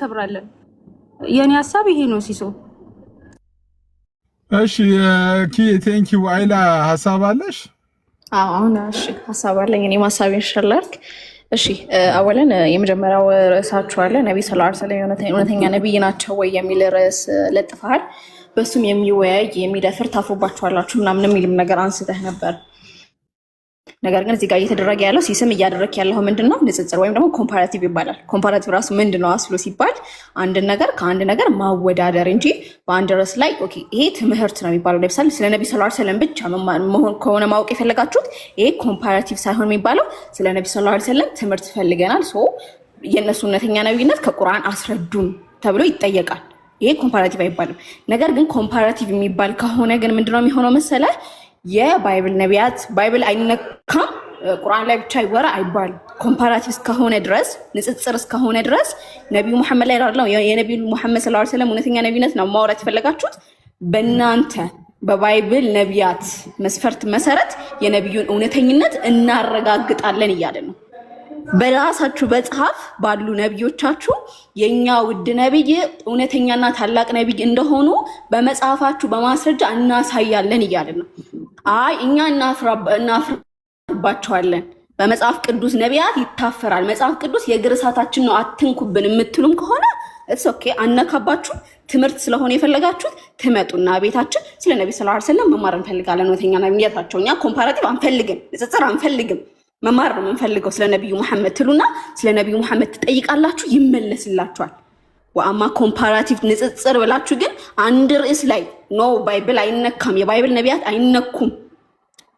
ተብራለን። የኔ ሀሳብ ይሄ ነው ሲሶ። እሺ ቴንኪው አይላ ሀሳብ አለሽ? አሁን እሺ ሀሳብ አለኝ። እኔ ሀሳቤን ሸላልክ። እሺ አወለን የመጀመሪያው ርዕሳችሁ አለ ነብይ ሰለላሁ ዐለይሂ ወሰለም እውነተኛ ነብይ ናቸው ወይ የሚል ርዕስ ለጥፈሃል። በሱም የሚወያይ የሚደፍር ታፍሩባችኋላችሁ ምናምን የሚልም ነገር አንስተህ ነበር። ነገር ግን እዚህ ጋር እየተደረገ ያለው ሲስም እያደረክ ያለው ምንድነው? ንጽጽር ወይም ደግሞ ኮምፓራቲቭ ይባላል። ኮምፓራቲቭ ራሱ ምንድነው አስሎ ሲባል አንድ ነገር ከአንድ ነገር ማወዳደር እንጂ በአንድ ርዕስ ላይ ኦኬ ይሄ ትምህርት ነው የሚባለው። ለምሳሌ ስለ ነብይ ሰለላሁ ዐለይሂ ወሰለም ብቻ መሆን ከሆነ ማወቅ የፈለጋችሁት ይሄ ኮምፓራቲቭ ሳይሆን የሚባለው ስለ ነብይ ሰለላሁ ዐለይሂ ወሰለም ትምህርት ፈልገናል፣ ሶ የእነሱ እውነተኛ ነብይነት ከቁርአን አስረዱን ተብሎ ይጠየቃል። ይሄ ኮምፓራቲቭ አይባልም። ነገር ግን ኮምፓራቲቭ የሚባል ከሆነ ግን ምንድነው የሚሆነው መሰለ የባይብል ነቢያት ባይብል አይነካም ቁርአን ላይ ብቻ ይወራ አይባልም። ኮምፓራቲቭ እስከሆነ ድረስ ንጽጽር እስከሆነ ድረስ ነብዩ መሐመድ ላይ አይደለም የነብዩ መሐመድ ሰለላሁ ዐለይሂ ወሰለም እውነተኛ ነብይነት ነው ማውራት የፈለጋችሁት። በእናንተ በባይብል ነቢያት መስፈርት መሰረት የነብዩን እውነተኝነት እናረጋግጣለን እያለ ነው። በራሳችሁ በጽሐፍ ባሉ ነብዮቻችሁ የኛ ውድ ነብይ እውነተኛና ታላቅ ነብይ እንደሆኑ በመጽሐፋችሁ በማስረጃ እናሳያለን እያለ ነው። አይ እኛ እናፍርባቸዋለን፣ በመጽሐፍ ቅዱስ ነቢያት ይታፈራል፣ መጽሐፍ ቅዱስ የእግር እሳታችን ነው አትንኩብን የምትሉም ከሆነ እስ ኦኬ አነካባችሁ። ትምህርት ስለሆነ የፈለጋችሁት ትመጡና ቤታችን ስለ ነብይ ሰለላሁ ዐለይሂ ወሰለም መማር እንፈልጋለን፣ እውነተኛ ነብያታቸው። እኛ ኮምፓራቲቭ አንፈልግም፣ ንጽጽር አንፈልግም፣ መማር ነው የምንፈልገው ስለ ነብዩ መሐመድ ትሉና ስለ ነብዩ መሐመድ ትጠይቃላችሁ፣ ይመለስላችኋል። ወአማ ኮምፓራቲቭ ንጽጽር ብላችሁ ግን አንድ ርዕስ ላይ ኖ ባይብል አይነካም፣ የባይብል ነቢያት አይነኩም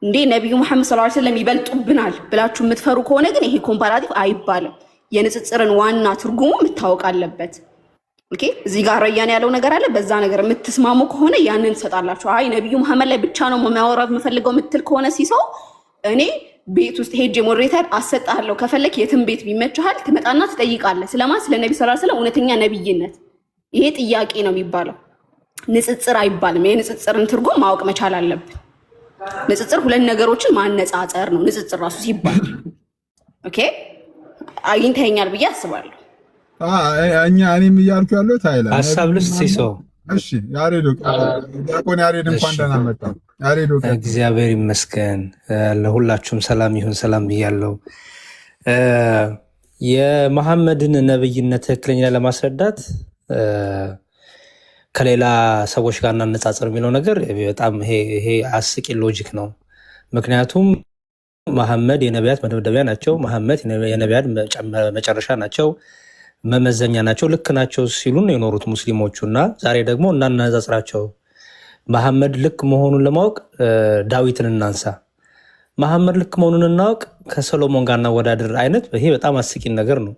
እንዴ ነብዩ መሐመድ ሰለላሁ ዐለይሂ ወሰለም ይበልጡብናል ብላችሁ የምትፈሩ ከሆነ ግን ይሄ ኮምፓራቲቭ አይባልም። የንጽጽርን ዋና ትርጉሙ መታወቅ አለበት። ኦኬ እዚህ ጋር ረያን ያለው ነገር አለ። በዛ ነገር የምትስማሙ ከሆነ ያንን ትሰጣላችሁ። አይ ነብዩ መሐመድ ላይ ብቻ ነው ማውራት የምፈልገው የምትል ከሆነ ሲሰው እኔ ቤት ውስጥ ሄጄ ሞዴሬተር አሰጣለሁ። ከፈለክ የትም ቤት ቢመችሃል ትመጣና ትጠይቃለህ። ስለማን? ስለ ነብዩ ሰለላሁ ዐለይሂ ወሰለም እውነተኛ ነብይነት። ይሄ ጥያቄ ነው የሚባለው፣ ንጽጽር አይባልም። የንጽጽርን ትርጉም ማወቅ መቻል አለብን። ንጽጽር ሁለት ነገሮችን ማነጻጸር ነው ንጽጽር ራሱ ሲባል። ኦኬ አግኝተኸኛል ብዬ አስባለሁ። እኔም እያልኩ ያለው ታይላ ሀሳብ ልስጥ ሲሰው። እሺ ያሬዶ ዲያቆን ያሬድ እንኳን ደህና መጣ። ያሬዶ እግዚአብሔር ይመስገን። ለሁላችሁም ሰላም ይሁን። ሰላም ብያለሁ። የመሐመድን ነብይነት ትክክለኛ ለማስረዳት ከሌላ ሰዎች ጋር እናነጻጽር የሚለው ነገር በጣም ይሄ አስቂ ሎጂክ ነው። ምክንያቱም መሐመድ የነቢያት መደምደሚያ ናቸው። መሐመድ የነቢያት መጨረሻ ናቸው፣ መመዘኛ ናቸው፣ ልክ ናቸው ሲሉን የኖሩት ሙስሊሞቹ እና ዛሬ ደግሞ እናነጻጽራቸው። መሐመድ ልክ መሆኑን ለማወቅ ዳዊትን እናንሳ። መሐመድ ልክ መሆኑን እናወቅ ከሰሎሞን ጋር እናወዳድር አይነት ይሄ በጣም አስቂን ነገር ነው።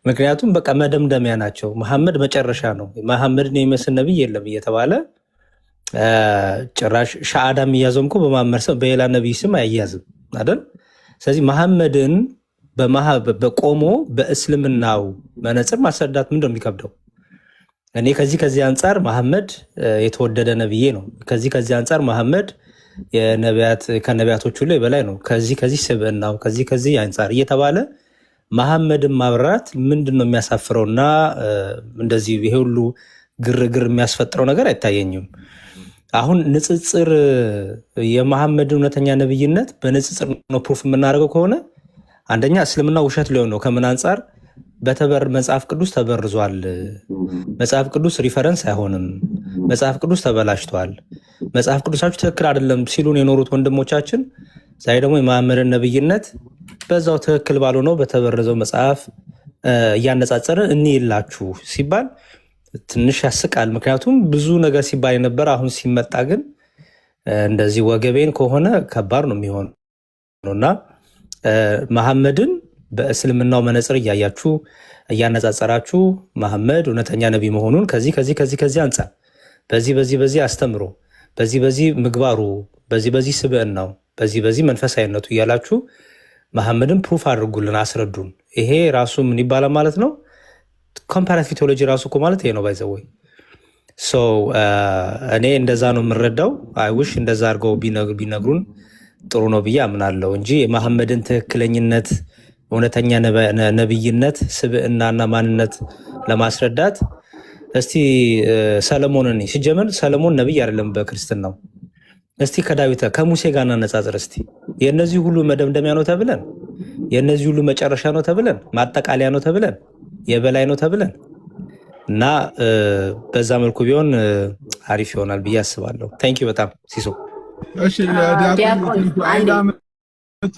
ምክንያቱም በቃ መደምደሚያ ናቸው። መሐመድ መጨረሻ ነው። መሐመድን የሚመስል ነብይ የለም እየተባለ ጭራሽ ሻአዳ የሚያዘው እኮ በመሐመድ ስም በሌላ ነብይ ስም አይያዝም አይደል? ስለዚህ መሐመድን በቆሞ በእስልምናው መነጽር ማስረዳት ምንድን ነው የሚከብደው? እኔ ከዚህ አንጻር መሐመድ የተወደደ ነብዬ ነው። ከዚህ አንጻር መሐመድ ከነቢያቶች ሁሉ የበላይ ነው። ከዚህ ስብዕናው ከዚህ አንጻር እየተባለ መሐመድን ማብራት ምንድን ነው የሚያሳፍረውና እንደዚህ ይሄ ሁሉ ግርግር የሚያስፈጥረው ነገር አይታየኝም። አሁን ንጽጽር የመሐመድን እውነተኛ ነብይነት በንጽጽር ነው ፕሩፍ የምናደርገው ከሆነ አንደኛ እስልምና ውሸት ሊሆን ነው። ከምን አንጻር? መጽሐፍ ቅዱስ ተበርዟል፣ መጽሐፍ ቅዱስ ሪፈረንስ አይሆንም፣ መጽሐፍ ቅዱስ ተበላሽቷል፣ መጽሐፍ ቅዱሳችሁ ትክክል አይደለም ሲሉን የኖሩት ወንድሞቻችን ዛሬ ደግሞ የመሐመድን ነብይነት በዛው ትክክል ባልሆነው በተበረዘው መጽሐፍ እያነጻጸርን እንይላችሁ ሲባል ትንሽ ያስቃል። ምክንያቱም ብዙ ነገር ሲባል የነበረ አሁን ሲመጣ ግን እንደዚህ ወገቤን ከሆነ ከባድ ነው የሚሆነው እና መሐመድን በእስልምናው መነጽር እያያችሁ እያነጻጸራችሁ መሐመድ እውነተኛ ነቢይ መሆኑን ከዚህ አንጻር በዚህ አስተምሮ በዚህ ምግባሩ በዚህ ስብዕናው በዚህ መንፈሳዊነቱ እያላችሁ መሐመድን ፕሩፍ አድርጉልን፣ አስረዱን። ይሄ ራሱ ምን ይባላል ማለት ነው? ኮምፓራቲቭ ቴዎሎጂ ራሱ እኮ ማለት ይሄ ነው። ባይዘወይ እኔ እንደዛ ነው የምረዳው። አይውሽ እንደዛ አድርገው ቢነግሩን ጥሩ ነው ብዬ አምናለሁ እንጂ የመሐመድን ትክክለኝነት እውነተኛ ነብይነት ስብዕናና ማንነት ለማስረዳት እስቲ ሰለሞንን ሲጀመር ሰለሞን ነብይ አይደለም በክርስትናው። እስቲ ከዳዊት ከሙሴ ጋር እናነጻጽር እስቲ። የእነዚህ ሁሉ መደምደሚያ ነው ተብለን፣ የእነዚህ ሁሉ መጨረሻ ነው ተብለን፣ ማጠቃለያ ነው ተብለን፣ የበላይ ነው ተብለን እና በዛ መልኩ ቢሆን አሪፍ ይሆናል ብዬ አስባለሁ። ታንኪዩ በጣም ሲሶ። እሺ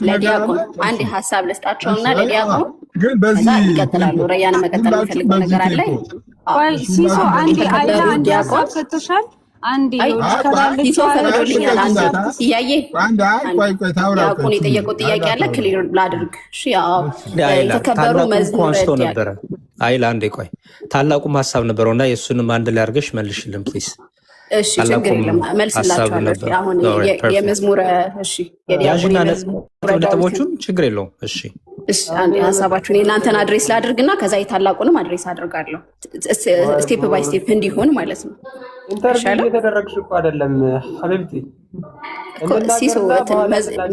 ለዲያቆን አንድ ሀሳብ ልስጣቸውና ለዲያቆን ግን በዚህ ይቀጥላሉ። ረያን መቀጠል የሚፈልገው ነገር አለ። ቆይ ሲሶ አንዴ አይላ አንድ ሀሳብ ሰጥቶሻል። አንዴ ሲሶ ፈቅዶልኛል። አንድ ጥያቄ ዲያቆን የጠየቀው ጥያቄ አለ። ክሊር ላድርግ። እሺ ያው የተከበሩ መዝሙር ነበረ። አይላ አንዴ ቆይ ታላቁም ሀሳብ ነበረውና የእሱንም አንድ ላይ አድርገሽ መልሽልን ፕሊዝ። እሺ ችግር የለም መልስላችኋለሁ። አሁን የመዝሙር እሺ የዲያቆን ነጥቦቹን ችግር የለውም። እሺ አንድ ሀሳባችሁን የእናንተን አድሬስ ላድርግና ከዛ የታላቁንም አድሬስ አድርጋለሁ። ስቴፕ ባይ ስቴፕ እንዲሆን ማለት ነው። ኢንተርቪው የተደረግሽ እኮ አይደለም ሀቢብቲ ሲሶ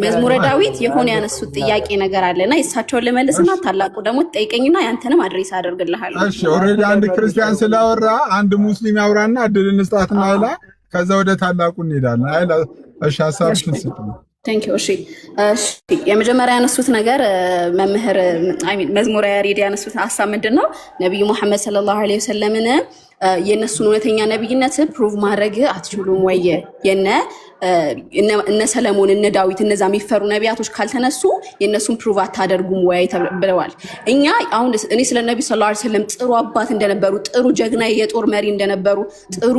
መዝሙረ ዳዊት የሆነ ያነሱት ጥያቄ ነገር አለና የእሳቸውን ልመልስና ታላቁ ደግሞ ትጠይቀኝና ያንተንም አድሬስ አደርግልሃለሁ። እሺ ኦልሬዲ አንድ ክርስቲያን ስላወራ አንድ ሙስሊም ያውራና እድል እንስጣትና አይላ ከዛ ወደ ታላቁ እንሄዳለን። አይላ እሺ ሀሳብሽን ስጥ። ቴንክ ዩ። እሺ የመጀመሪያ ያነሱት ነገር መምህር መዝሙረ ያሬድ ያነሱት ሀሳብ ምንድን ነው? ነቢዩ ሙሐመድ ሰለላሁ ዐለይሂ ወሰለምን የእነሱን እውነተኛ ነቢይነት ፕሩቭ ማድረግ አትችሉም ወይ? እነ ሰለሞን እነ ዳዊት እነዛ የሚፈሩ ነቢያቶች ካልተነሱ የእነሱን ፕሩቭ አታደርጉም ወይ ብለዋል። እኛ አሁን እኔ ስለ ነቢዩ ሰለላሁ ዐለይሂ ወሰለም ጥሩ አባት እንደነበሩ፣ ጥሩ ጀግና የጦር መሪ እንደነበሩ፣ ጥሩ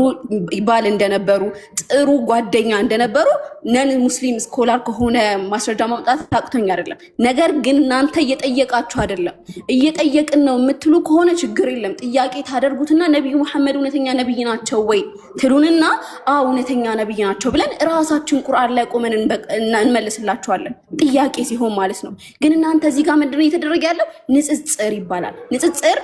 ባል እንደነበሩ፣ ጥሩ ጓደኛ እንደነበሩ ነን ሙስሊም ስኮላር ከሆነ ማስረጃ ማምጣት ታቅቶኝ አይደለም። ነገር ግን እናንተ እየጠየቃችሁ አይደለም። እየጠየቅን ነው የምትሉ ከሆነ ችግር የለም። ጥያቄ ታደርጉትና ነቢዩ መሐመድ እውነተኛ ነቢይ ናቸው ወይ ትሉንና እውነተኛ ነቢይ ናቸው ብለን ራሳችን ቁርአን ላይ ቆመን እንመልስላችኋለን። ጥያቄ ሲሆን ማለት ነው። ግን እናንተ እዚህ ጋር ምንድነው እየተደረገ ያለው? ንጽጽር ይባላል። ንጽጽር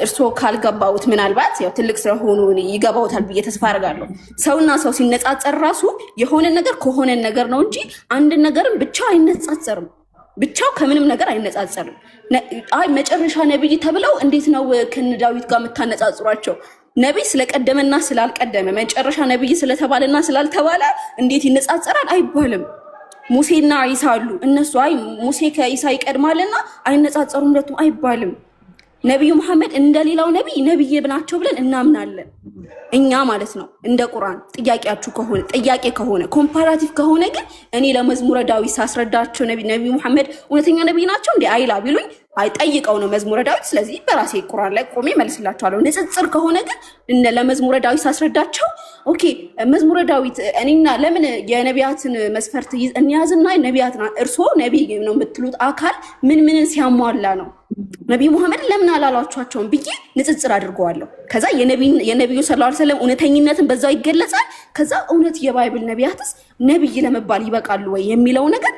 እርስዎ ካልገባውት ምናልባት ያው ትልቅ ስለሆኑ ይገባውታል ብዬ ተስፋ አደርጋለሁ። ሰውና ሰው ሲነጻጸር ራሱ የሆነ ነገር ከሆነ ነገር ነው እንጂ አንድ ነገርን ብቻ አይነጻጸርም። ብቻው ከምንም ነገር አይነጻጸርም። መጨረሻ ነብይ ተብለው እንዴት ነው ከነ ዳዊት ጋር የምታነጻጽሯቸው? ነብይ ስለቀደመና ስላልቀደመ መጨረሻ ነብይ ስለተባለና ስላልተባለ እንዴት ይነጻጸራል አይባልም። ሙሴና ኢሳ አሉ። እነሱ ሙሴ ከኢሳ ይቀድማልና አይነጻጸሩም ሁለቱም አይባልም። ነብዩ መሐመድ እንደሌላው ነብይ ናቸው ብለን እናምናለን እኛ ማለት ነው። እንደ ቁርአን ጥያቄያችሁ ከሆነ ጥያቄ ከሆነ ኮምፓራቲቭ ከሆነ ግን እኔ ለመዝሙረ ዳዊት ሳስረዳቸው ነብዩ መሐመድ እውነተኛ ነብይ ናቸው እንዴ አይላ ቢሉኝ አይጠይቀው ነው መዝሙረ ዳዊት። ስለዚህ በራሴ ቁርአን ላይ ቆሜ መልስላችኋለሁ። ንጽጽር ከሆነ ግን ለመዝሙረ ዳዊት ሳስረዳቸው ኦኬ መዝሙረ ዳዊት እኔና ለምን የነቢያትን መስፈርት እንያዝና ነቢያትና እርሶ ነብይ ነው የምትሉት አካል ምንን ሲያሟላ ነው ነብዩ መሐመድ ለምን አላሏቸውም ብዬ ንጽጽር አድርገዋለሁ። ከዛ የነብዩ ሰለላሁ ዐለይሂ ወሰለም እውነተኝነትን በዛው ይገለጻል። ከዛ እውነት የባይብል ነቢያትስ ነብይ ለመባል ይበቃሉ ወይ የሚለው ነገር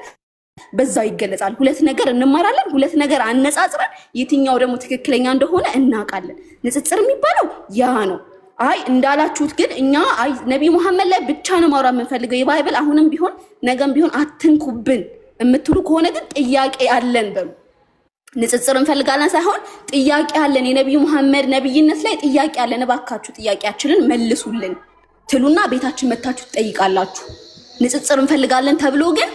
በዛው ይገለጻል። ሁለት ነገር እንማራለን። ሁለት ነገር አነጻጽረን የትኛው ደግሞ ትክክለኛ እንደሆነ እናውቃለን። ንጽጽር የሚባለው ያ ነው። እንዳላችሁት ግን እኛ ነብዩ መሐመድ ላይ ብቻ ነው ማውራት የምንፈልገው የባይብል አሁንም ቢሆን ነገም ቢሆን አትንኩብን የምትሉ ከሆነ ግን ጥያቄ አለን በሉ። ንጽጽር እንፈልጋለን ሳይሆን ጥያቄ አለን። የነብዩ መሐመድ ነብይነት ላይ ጥያቄ አለን። እባካችሁ ጥያቄያችንን መልሱልን ትሉና ቤታችን መታችሁ ትጠይቃላችሁ። ንጽጽር እንፈልጋለን ተብሎ ግን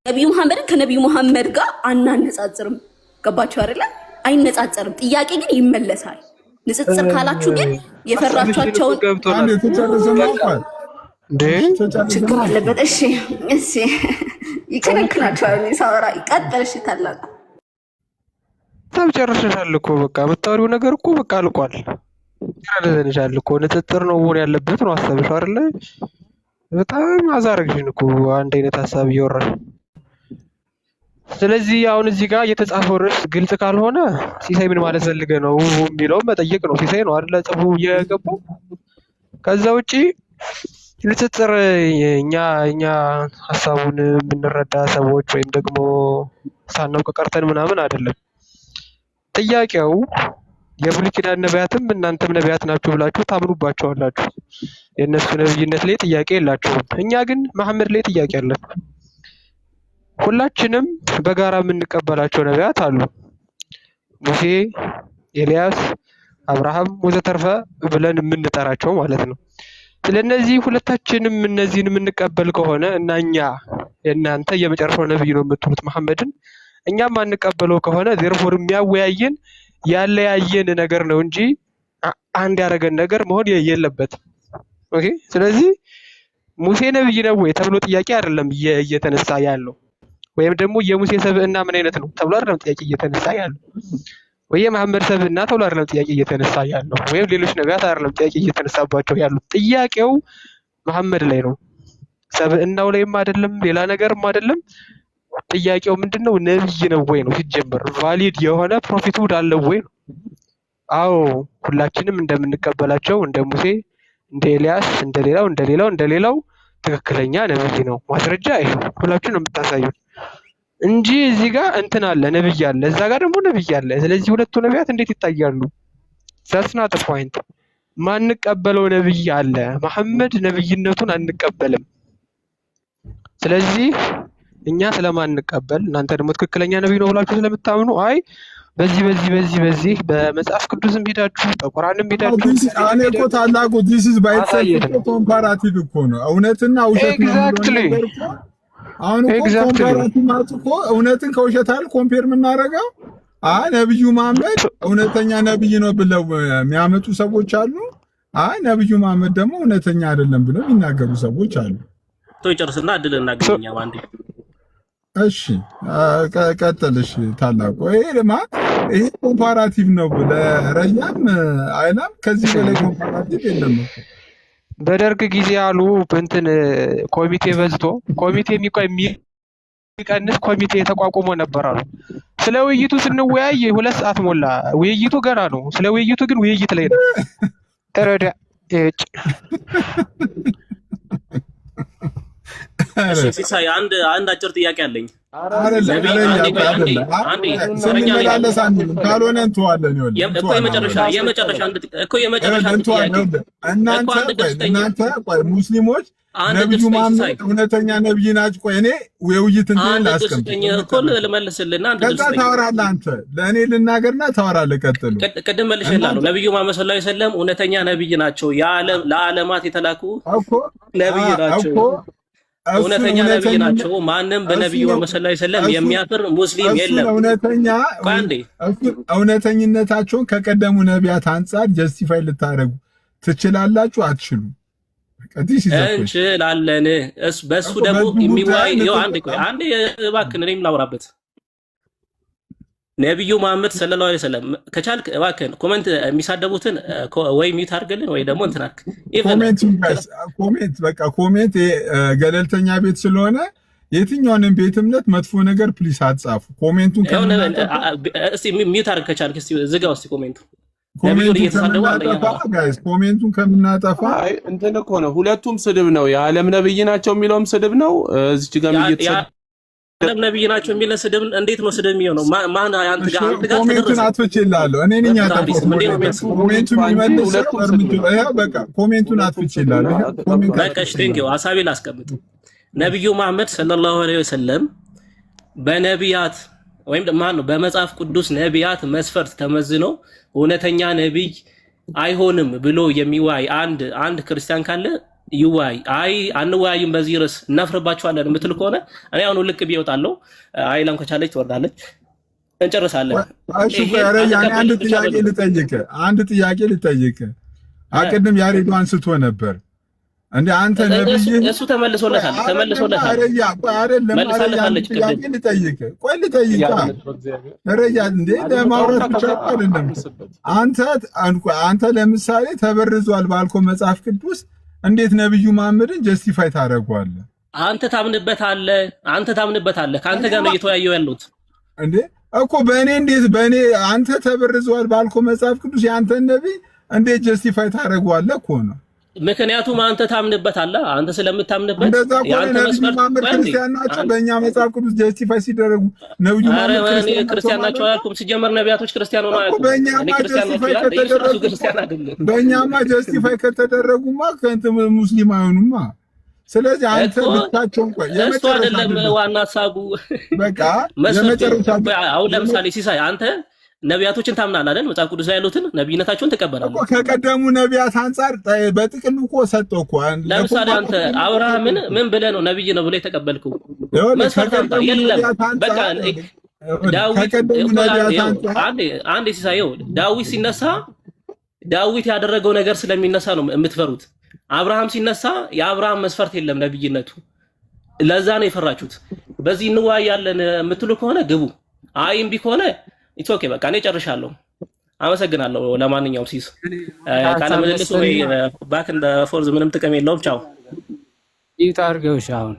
ነብዩ መሐመድን ከነብዩ መሐመድ ጋር አናነጻጽርም። ገባችሁ አይደለ? አይነጻጸርም። ጥያቄ ግን ይመለሳል። ንጽጽር ካላችሁ ግን የፈራቻቸውን ችግር አለበት። እሺ ይከለክላችኋል። ሳወራ ይቀጥል። እሺ ታላቁ ጨርሰሻል እኮ በቃ የምታወሪው ነገር እኮ በቃ አልቋል። ያለዘንሻል እኮ ንጽጽር ነው መሆን ያለበት ነው ሀሳብሽ አይደለ? በጣም አዛረግሽን እኮ አንድ አይነት ሀሳብ እያወራሽ። ስለዚህ አሁን እዚህ ጋር የተጻፈው ርዕስ ግልጽ ካልሆነ ሲሳይ ምን ማለት ፈልገህ ነው የሚለውን መጠየቅ ነው። ሲሳይ ነው አይደለ ጽፉ እየገባው። ከዛ ውጪ ንጽጽር እኛ ሀሳቡን የምንረዳ ሰዎች ወይም ደግሞ ሳናውቅ ቀርተን ምናምን አይደለም። ጥያቄው የብሉይ ኪዳን ነቢያትም እናንተም ነቢያት ናችሁ ብላችሁ ታምኑባቸዋላችሁ። የእነሱ ነብይነት ላይ ጥያቄ የላችሁም። እኛ ግን መሐመድ ላይ ጥያቄ አለን። ሁላችንም በጋራ የምንቀበላቸው ነቢያት አሉ። ሙሴ፣ ኤልያስ፣ አብርሃም ወዘተርፈ ብለን የምንጠራቸው ማለት ነው። ስለነዚህ ሁለታችንም እነዚህን የምንቀበል ከሆነ እና እኛ የእናንተ የመጨረሻው ነብይ ነው የምትሉት መሐመድን እኛም አንቀበለው ከሆነ ዜርፎር የሚያወያየን ያለያየን ነገር ነው እንጂ አንድ ያደረገን ነገር መሆን የለበትም። ኦኬ። ስለዚህ ሙሴ ነብይ ነው ወይ ተብሎ ጥያቄ አይደለም እየተነሳ ያለው፣ ወይም ደግሞ የሙሴ ሰብዕና ምን አይነት ነው ተብሎ አይደለም ጥያቄ እየተነሳ ያለው፣ ወይ የመሐመድ ሰብዕና ተብሎ አይደለም ጥያቄ እየተነሳ ያለው፣ ወይም ሌሎች ነቢያት አይደለም ጥያቄ እየተነሳባቸው ያሉት። ጥያቄው መሐመድ ላይ ነው፣ ሰብዕናው ላይም አይደለም፣ ሌላ ነገርም አይደለም። ጥያቄው ምንድነው? ነብይ ነው ወይ ነው ሲጀመር። ቫሊድ የሆነ ፕሮፊትሁድ አለው ወይ ነው። አዎ ሁላችንም እንደምንቀበላቸው እንደ ሙሴ፣ እንደ ኤልያስ፣ እንደሌላው ትክክለኛ ነብይ ነው። ማስረጃ ይሄ ሁላችሁም ነው የምታሳዩት እንጂ እዚህ ጋር እንትን አለ ነብይ አለ፣ እዛ ጋር ደግሞ ነብይ አለ። ስለዚህ ሁለቱ ነቢያት እንዴት ይታያሉ? that's not the point። ማንቀበለው ነብይ አለ፣ መሐመድ ነብይነቱን አንቀበልም። ስለዚህ እኛ ስለማንቀበል እናንተ ደግሞ ትክክለኛ ነብይ ነው ብላችሁ ስለምታምኑ አይ በዚህ በመጽሐፍ ቅዱስም ሄዳችሁ በቁርአንም ሄዳችሁ እኔ እኮ ታላቁ this is by itself ኮምፓራቲቭ እኮ ነው እውነትና ውሸት ነው። አሁን እኮ ኮምፓራቲቭ ማለት እኮ እውነትን ከውሸት አይደል ኮምፔር የምናደርገው። ነብዩ መሐመድ እውነተኛ ነብይ ነው ብለው የሚያመጡ ሰዎች አሉ። ነብዩ መሐመድ ደግሞ እውነተኛ አይደለም ብለው የሚናገሩ ሰዎች አሉ። ጨርስና እድል እናገኘኛ ባንዴ። እሺ ቀጥልሽ ታላቁ። ይሄ ኮምፓራቲቭ ነው ለረያም አይላም። ከዚህ በላይ ኮምፓራቲቭ የለም። በደርግ ጊዜ አሉ እንትን ኮሚቴ በዝቶ ኮሚቴ የሚቀንስ ኮሚቴ ተቋቁሞ ነበር አሉ። ስለ ውይይቱ ስንወያይ 2 ሰዓት ሞላ። ውይይቱ ገና ነው። ስለ ውይይቱ ግን ውይይት ላይ ነው። ተረዳ እጭ ሲሳይ አንድ አጭር ጥያቄ አለኝ። ካልሆነ እንተዋለን። እናንተ ሙስሊሞች ነብዩ መሐመድ እውነተኛ ነብይ ናቸው። ቆይ እኔ ውይይት እንትን ልመልስልና ከዛ ታወራለህ አንተ። ለእኔ ልናገርና ታወራለህ። ቀጥሉ። ቅድም መልሼልሃለሁ። ነብዩ መሐመድ ሰለላሁ ዐለይሂ ወሰለም እውነተኛ ነብይ ናቸው። ለዓለማት የተላኩ ነብይ ናቸው። እውነተኛ ነብይ ናቸው። ማንም በነብዩ መሐመድ ሰለላሁ ዐለይሂ ወሰለም የሚያፍር ሙስሊም የለም። እውነተኝነታቸውን ከቀደሙ ነቢያት አንጻር ጀስቲፋይ ልታደርጉ ትችላላችሁ? አትችሉም? እንችላለን። በሱ ደግሞ የሚዋይ አንዴ እባክህን እኔም ላውራበት። ነብዩ መሐመድ ሰለላሁ ዐለይሂ ወሰለም ከቻልክ እባክህን ኮሜንት የሚሳደቡትን ወይ ሚውት አድርግልን ወይ ደግሞ እንትን አድርግ። ኮሜንት ገለልተኛ ቤት ስለሆነ የትኛውንም ቤት እምነት መጥፎ ነገር ፕሊስ አትጻፉ። ኮሜንቱን ሚውት አድርግ ከቻልክ። እስቲ ዝጋው እስቲ ኮሜንቱን። ኮሜንቱን ከምናጠፋ እንትን እኮ ነው። ሁለቱም ስድብ ነው። የዓለም ነብይ ናቸው የሚለውም ስድብ ነው። እዚች ጋር የዓለም ነብይ ናቸው የሚለው ስድብ እንዴት ነው ስድብ የሚሆነው? ማን አንተ ጋር ኮሜንቱን አጥፍቼልሃለሁ። እኔ ነኝ ያጠፋሁት። ኮሜንቱን ይመልስ። በቃ ኮሜንቱን አጥፍቼልሃለሁ። በቃ እሺ፣ ቴንኪው። ሐሳቤን ላስቀምጥ። ነብዩ መሐመድ ሰለላሁ ዐለይሂ ወሰለም በነቢያት ወይም ማን ነው በመጽሐፍ ቅዱስ ነቢያት መስፈርት ተመዝኖ እውነተኛ ነብይ አይሆንም ብሎ የሚዋይ አንድ ክርስቲያን ካለ ይዋይ። አይ አንወያይም በዚህ ርዕስ እናፍርባቸዋለን የምትል ከሆነ እኔ አሁን ልክ ቢወጣለው አይላም ከቻለች ትወርዳለች። እንጨርሳለን። እሺ አንድ ጥያቄ ልጠይቅ። አቅድም ያሬዱ አንስቶ ነበር እንዴ አንተ ነብይ እሱ ተመልሶለታል። መልሳለታለች። ቅድም ልጠይቅ ረያ እንዴ ለማውራት ብቻ አይደለም። አንተ ለምሳሌ ተበርዟል ባልኮ መጽሐፍ ቅዱስ እንዴት ነብዩ መሐመድን ጀስቲፋይ ታደርገዋለህ? አንተ ታምንበታለህ። ከአንተ ጋር ነው እየተወያየው ያሉት እንዴ እኮ በእኔ አንተ ተበርዟል ባልኮ መጽሐፍ ቅዱስ የአንተን ነብይ እንዴት ጀስቲፋይ ታደርገዋለህ እኮ ነው። ምክንያቱም አንተ ታምንበታለህ። አንተ ስለምታምንበት ያንተ መስመር ክርስቲያን ናቸው። በእኛ መጽሐፍ ቅዱስ ጀስቲፋይ ሲደረጉ ነብዩ መሐመድ ክርስቲያን ናቸው አላልኩም። ሲጀመር ነቢያቶች ክርስቲያን ሆነው አያውቁም። በእኛማ ጀስቲፋይ ከተደረጉማ ከእንትን ሙስሊም አይሆኑማ። ስለዚህ አንተ ብቻቸውን ቆይ እሱ አይደለም ዋና ሐሳቡ። በቃ የመጨረሻ አሁን ለምሳሌ ሲሳይ አንተ ነቢያቶችን ታምናለህ አይደል? መጽሐፍ ቅዱስ ላይ ያሉትን ነቢይነታቸውን ትቀበላለህ እኮ። ከቀደሙ ነቢያት አንፃር በጥቅሉ እኮ ሰጠው እኮ። ለምሳሌ አንተ አብርሃምን ምን ብለህ ነው ነቢይ ነው ብለህ የተቀበልከው? መስፈርት የለም። በቃ ዳዊት አንዴ ሲሳየው ዳዊት ሲነሳ ዳዊት ያደረገው ነገር ስለሚነሳ ነው የምትፈሩት። አብርሃም ሲነሳ የአብርሃም መስፈርት የለም ነቢይነቱ። ለዛ ነው የፈራችሁት። በዚህ እንዋያለን የምትሉ ከሆነ ግቡ። አይም ቢሆነ ኢትስ ኦኬ በቃ እኔ ጨርሻለሁ። አመሰግናለሁ። ለማንኛውም ሲስ ቃለ ምልልስ ወይ ባክ እንደ ፎርዝ ምንም ጥቅም የለውም። ቻው ይታርገውሽ። አሁን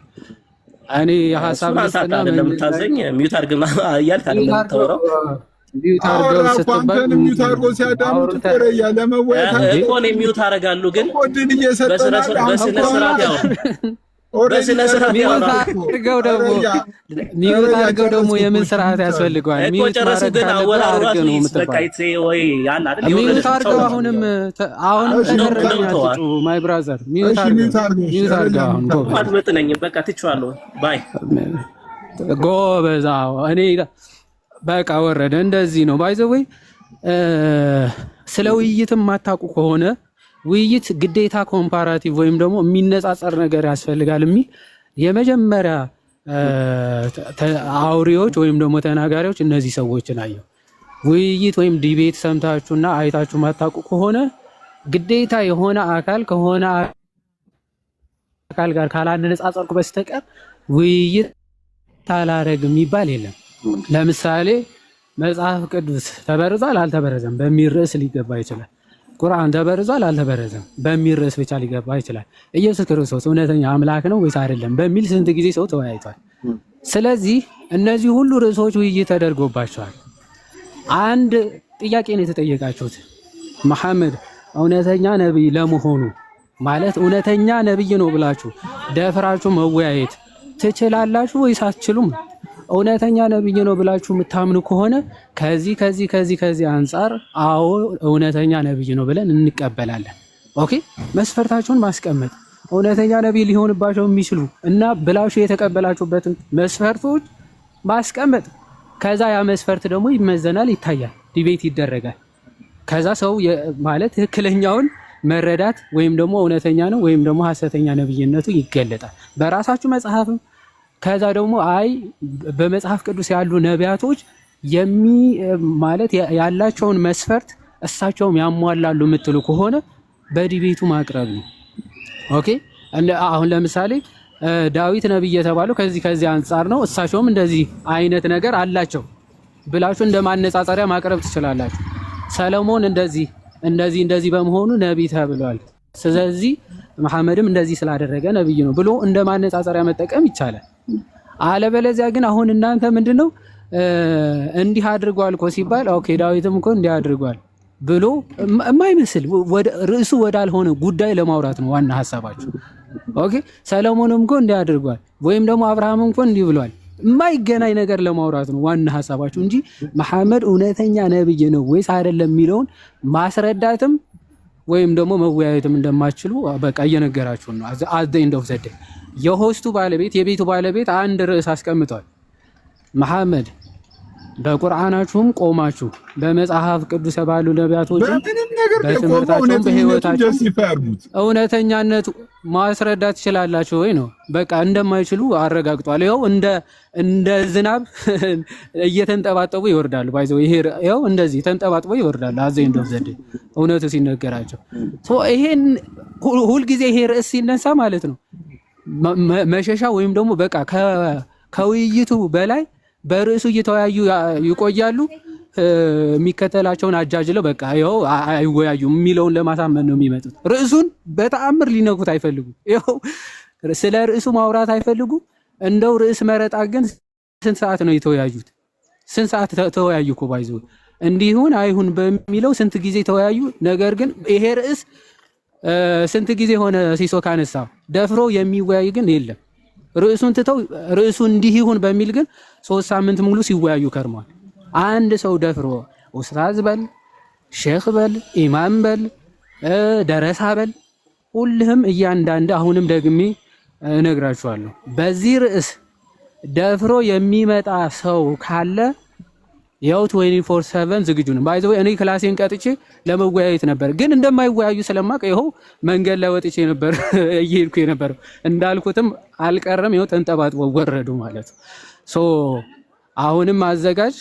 እኔ የሐሳብ ልስጥና እንደምታዘኝ ሚውት አድርግና እያልክ እንደምታወራው ሚውት አድርገው ስትባል ሚውት አድርጎ ሲያዳምጥ ቆረያ ለመወያየት እኮ ነው ሚውት አደርጋለሁ። ግን በስነ ስርዓት ያው በስነ ስርዓት አድርገው ደግሞ የምን ስርዓት ያስፈልገዋል? ሚውት ጨረሱ። ግን አወራሩ በቃ ይቴ ወይ ያለ አይደል? ሚውት አድርገው አሁንም ተገረኛችሁ ማይ ብራዘር ሚውት አድርገው አሁን አድመጥነኝ በቃ ትችዋለሁ ባይ ጎበዛው እኔ በቃ ወረደ። እንደዚህ ነው ባይ ዘ ወይ። ስለ ውይይትም ማታውቁ ከሆነ ውይይት ግዴታ ኮምፓራቲቭ ወይም ደግሞ የሚነጻጸር ነገር ያስፈልጋል የሚል የመጀመሪያ አውሪዎች ወይም ደግሞ ተናጋሪዎች እነዚህ ሰዎችን አየሁ። ውይይት ወይም ዲቤት ሰምታችሁና አይታችሁ ማታውቁ ከሆነ ግዴታ የሆነ አካል ከሆነ አካል ጋር ካላነጻጸርኩ በስተቀር ውይይት ታላረግ የሚባል የለም። ለምሳሌ መጽሐፍ ቅዱስ ተበርዟል አልተበረዘም በሚል ርዕስ ሊገባ ይችላል። ቁርአን ተበርዟል አልተበረዘም በሚል ርዕስ ብቻ ሊገባ ይችላል። ኢየሱስ ክርስቶስ እውነተኛ አምላክ ነው ወይስ አይደለም በሚል ስንት ጊዜ ሰው ተወያይቷል። ስለዚህ እነዚህ ሁሉ ርዕሶች ውይይት ተደርጎባቸዋል። አንድ ጥያቄ ነው የተጠየቃችሁት። መሐመድ እውነተኛ ነብይ ለመሆኑ ማለት እውነተኛ ነብይ ነው ብላችሁ ደፍራችሁ መወያየት ትችላላችሁ ወይስ አትችሉም? እውነተኛ ነብይ ነው ብላችሁ የምታምኑ ከሆነ ከዚህ አንፃር አዎ እውነተኛ ነብይ ነው ብለን እንቀበላለን። ኦኬ መስፈርታችሁን ማስቀመጥ እውነተኛ ነብይ ሊሆንባቸው የሚችሉ እና ብላችሁ የተቀበላችሁበትን መስፈርቶች ማስቀመጥ። ከዛ ያ መስፈርት ደግሞ ይመዘናል፣ ይታያል፣ ዲቤት ይደረጋል። ከዛ ሰው ማለት ትክክለኛውን መረዳት ወይም ደግሞ እውነተኛ ነው ወይም ደግሞ ሐሰተኛ ነብይነቱ ይገለጣል በራሳችሁ መጽሐፍም። ከዛ ደግሞ አይ በመጽሐፍ ቅዱስ ያሉ ነቢያቶች ማለት ያላቸውን መስፈርት እሳቸውም ያሟላሉ የምትሉ ከሆነ በዲቤቱ ማቅረብ ነው። ኦኬ አሁን ለምሳሌ ዳዊት ነብይ የተባለው ከዚህ አንፃር ነው፣ እሳቸውም እንደዚህ አይነት ነገር አላቸው ብላችሁ እንደማነጻጸሪያ ማቅረብ ትችላላችሁ። ሰለሞን እንደዚህ በመሆኑ ነብይ ተብሏል፣ ስለዚህ መሐመድም እንደዚህ ስላደረገ ነብይ ነው ብሎ እንደማነጻጸሪያ መጠቀም ይቻላል። አለበለዚያ ግን አሁን እናንተ ምንድነው እንዲህ አድርጓል እኮ ሲባል ኦኬ ዳዊትም እኮ እንዲህ አድርጓል ብሎ የማይመስል ርዕሱ ወዳልሆነ ጉዳይ ለማውራት ነው ዋና ሐሳባችሁ። ኦኬ ሰለሞንም እኮ እንዲህ አድርጓል ወይም ደግሞ አብርሃምም እኮ እንዲህ ብሏል የማይገናኝ ነገር ለማውራት ነው ዋና ሐሳባችሁ እንጂ መሐመድ እውነተኛ ነብይ ነው ወይስ አይደለም የሚለውን ማስረዳትም ወይም ደግሞ መወያየትም እንደማትችሉ በቃ እየነገራችሁ ነው። አዘ እንደው ዘደ የሆስቱ ባለቤት የቤቱ ባለቤት አንድ ርዕስ አስቀምጧል። መሐመድ በቁርአናችሁም ቆማችሁ በመጽሐፍ ቅዱስ ባሉ ነቢያቶች በትምህርታቸው በህይወታቸው እውነተኛነቱ ማስረዳት ትችላላችሁ ወይ ነው። በቃ እንደማይችሉ አረጋግጧል። ይኸው እንደ ዝናብ እየተንጠባጠቡ ይወርዳሉ። ባይዘው ይሄው እንደዚህ ተንጠባጥቦ ይወርዳሉ። አዘይ እንደው ዘዴ እውነቱ ሲነገራቸው ይሄን ሁልጊዜ ይሄ ርዕስ ሲነሳ ማለት ነው መሸሻ ወይም ደግሞ በቃ ከውይይቱ በላይ በርዕሱ እየተወያዩ ይቆያሉ። የሚከተላቸውን አጃጅለው በቃ ይኸው አይወያዩም የሚለውን ለማሳመን ነው የሚመጡት። ርዕሱን በተአምር ሊነኩት አይፈልጉም። ይኸው ስለ ርዕሱ ማውራት አይፈልጉም። እንደው ርዕስ መረጣ ግን ስንት ሰዓት ነው የተወያዩት? ስንት ሰዓት ተወያዩ እኮ ባይዘው እንዲሁን አይሁን በሚለው ስንት ጊዜ ተወያዩ። ነገር ግን ይሄ ርዕስ ስንት ጊዜ ሆነ ሲሶ ካነሳው ደፍሮ የሚወያይ ግን የለም። ርዕሱን ትተው ርዕሱ እንዲህ ይሁን በሚል ግን 3 ሳምንት ሙሉ ሲወያዩ ከርሟል። አንድ ሰው ደፍሮ ኡስታዝ በል ሼክ በል ኢማም በል ደረሳ በል ሁልህም እያንዳንድ አሁንም ደግሜ እነግራችኋለሁ። በዚህ ርዕስ ደፍሮ የሚመጣ ሰው ካለ ያው 24/7 ዝግጁ ነው። ባይዘው እኔ ክላሴን ቀጥቼ ለመወያየት ነበር፣ ግን እንደማይወያዩ ስለማውቅ ይኸው መንገድ ላይ ወጥቼ ነበር እየሄድኩ ነበር። እንዳልኩትም አልቀረም፣ ይኸው ተንጠባጥበው ወረዱ ማለት ሶ አሁንም አዘጋጅ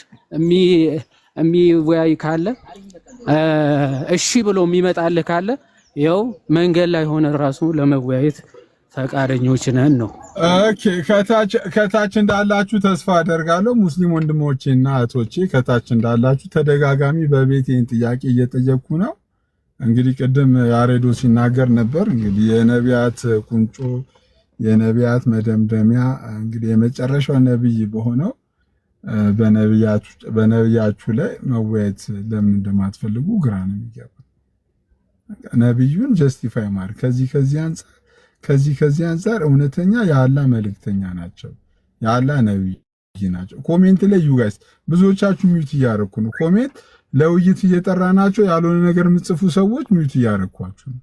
የሚወያይ ካለ እሺ ብሎ የሚመጣልህ ካለ ይኸው መንገድ ላይ ሆነ ራሱ ለመወያየት ፈቃደኞች ነን ነው። ኦኬ ከታች እንዳላችሁ ተስፋ አደርጋለሁ። ሙስሊም ወንድሞቼና እህቶቼ ከታች እንዳላችሁ ተደጋጋሚ በቤቴን ጥያቄ እየጠየቅኩ ነው። እንግዲህ ቅድም ያሬዶ ሲናገር ነበር። እንግዲህ የነቢያት ቁንጮ የነቢያት መደምደሚያ እንግዲህ የመጨረሻው ነብይ በሆነው በነቢያችሁ ላይ መወያየት ለምን እንደማትፈልጉ ግራ ነው የሚገባ። ነብዩን ጀስቲፋይ ማድረግ ከዚህ አንፃር እውነተኛ የአላህ መልእክተኛ ናቸው፣ የአላህ ነብይ ናቸው። ኮሜንት ላይ ዩ ጋይስ ብዙዎቻችሁ ሚውት እያረኩ ነው። ኮሜንት ለውይይት እየጠራ ናቸው ያልሆነ ነገር የምትጽፉ ሰዎች ሚውት እያረኳችሁ ነው።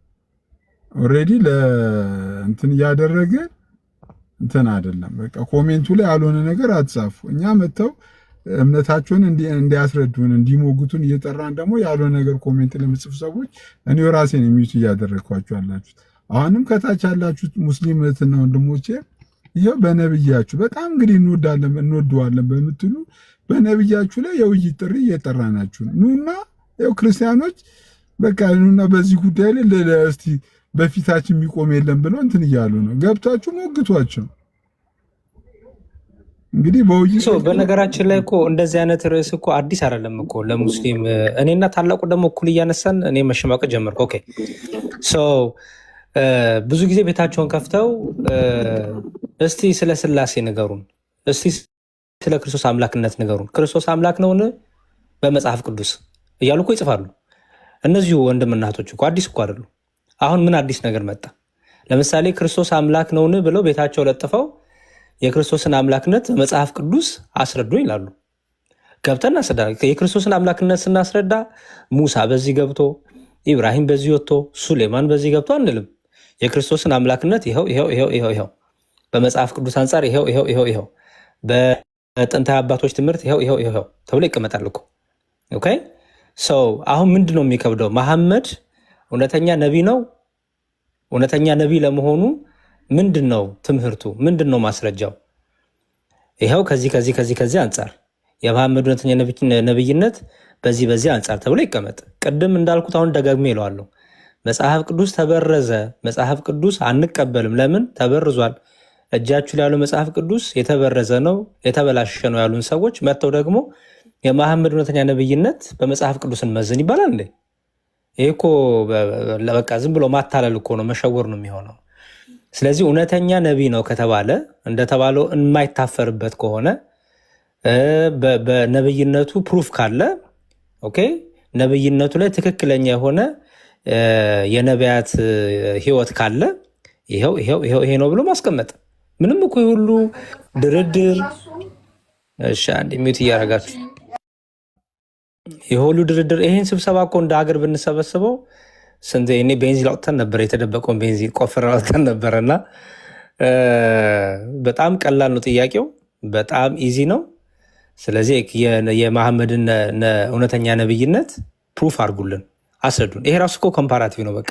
ኦሬዲ ለእንትን እያደረገ እንትን አይደለም። በቃ ኮሜንቱ ላይ ያልሆነ ነገር አትጻፉ። እኛ መተው እምነታቸውን እንዲያስረዱን እንዲሞግቱን እየጠራን ደግሞ ያልሆነ ነገር ኮሜንት ለምጽፉ ሰዎች እኔ ራሴን ሚውት እያደረኳችሁ አላችሁት። አሁንም ከታች ያላችሁት ሙስሊም እህትና ወንድሞቼ ይሄው በነብያችሁ በጣም እንግዲህ እንወደዋለን በምትሉ በነብያችሁ ላይ የውይይት ጥሪ እየጠራናችሁ ኑና ያው ክርስቲያኖች በቃ ኑና በዚህ ጉዳይ ላይ እስቲ በፊታችን የሚቆም የለም ብለው እንትን እያሉ ነው። ገብታችሁ ሞግቷቸው። እንግዲህ በነገራችን ላይ እኮ እንደዚህ አይነት ርዕስ እኮ አዲስ አይደለም እኮ ለሙስሊም። እኔና ታላቁ ደግሞ እኩል እያነሳን እኔ መሸማቀቅ ጀመርኩ። ኦኬ ብዙ ጊዜ ቤታቸውን ከፍተው እስቲ ስለ ስላሴ ንገሩን፣ እስቲ ስለ ክርስቶስ አምላክነት ንገሩን፣ ክርስቶስ አምላክ ነውን በመጽሐፍ ቅዱስ እያሉ እኮ ይጽፋሉ። እነዚሁ ወንድም እናቶች እኮ አዲስ እኮ አይደሉ። አሁን ምን አዲስ ነገር መጣ? ለምሳሌ ክርስቶስ አምላክ ነውን ብለው ቤታቸው ለጥፈው የክርስቶስን አምላክነት በመጽሐፍ ቅዱስ አስረዱ ይላሉ። ገብተን እናስረዳ። የክርስቶስን አምላክነት ስናስረዳ ሙሳ በዚህ ገብቶ ኢብራሂም በዚህ ወጥቶ ሱሌማን በዚህ ገብቶ አንልም። የክርስቶስን አምላክነት ይኸው በመጽሐፍ ቅዱስ አንጻር ይኸው በጥንታዊ አባቶች ትምህርት ይኸው ተብሎ ይቀመጣል እኮ። ኦኬ ሰው አሁን ምንድን ነው የሚከብደው? መሐመድ እውነተኛ ነቢይ ነው። እውነተኛ ነቢይ ለመሆኑ ምንድን ነው ትምህርቱ? ምንድን ነው ማስረጃው? ይኸው ከዚህ አንጻር የመሐመድ እውነተኛ ነቢይነት በዚህ አንጻር ተብሎ ይቀመጥ። ቅድም እንዳልኩት አሁን ደጋግሜ ይለዋለሁ። መጽሐፍ ቅዱስ ተበረዘ፣ መጽሐፍ ቅዱስ አንቀበልም። ለምን ተበርዟል? እጃችሁ ላይ ያለው መጽሐፍ ቅዱስ የተበረዘ ነው የተበላሸ ነው ያሉን ሰዎች መጥተው ደግሞ የመሐመድ እውነተኛ ነቢይነት በመጽሐፍ ቅዱስ እንመዝን ይባላል እንዴ? ይሄ እኮ በቃ ዝም ብሎ ማታለል እኮ ነው፣ መሸወር ነው የሚሆነው። ስለዚህ እውነተኛ ነቢይ ነው ከተባለ እንደተባለው የማይታፈርበት ከሆነ በነብይነቱ ፕሩፍ ካለ ኦኬ፣ ነብይነቱ ላይ ትክክለኛ የሆነ የነቢያት ህይወት ካለ ይሄ ነው ብሎ ማስቀመጥ ምንም እኮ ሁሉ ድርድር። እሺ አንድ ሚዩት እያረጋችሁ የሁሉ ድርድር ይሄን ስብሰባ እኮ እንደ ሀገር ብንሰበስበው ስንት እኔ ቤንዚን አውጥተን ነበር፣ የተደበቀውን ቤንዚን ቆፍረን አውጥተን ነበርና በጣም ቀላል ነው ጥያቄው፣ በጣም ኢዚ ነው። ስለዚህ የመሐመድን እውነተኛ ነብይነት ፕሩፍ አድርጉልን፣ አስረዱን። ይሄ ራሱ እኮ ኮምፓራቲቭ ነው በቃ።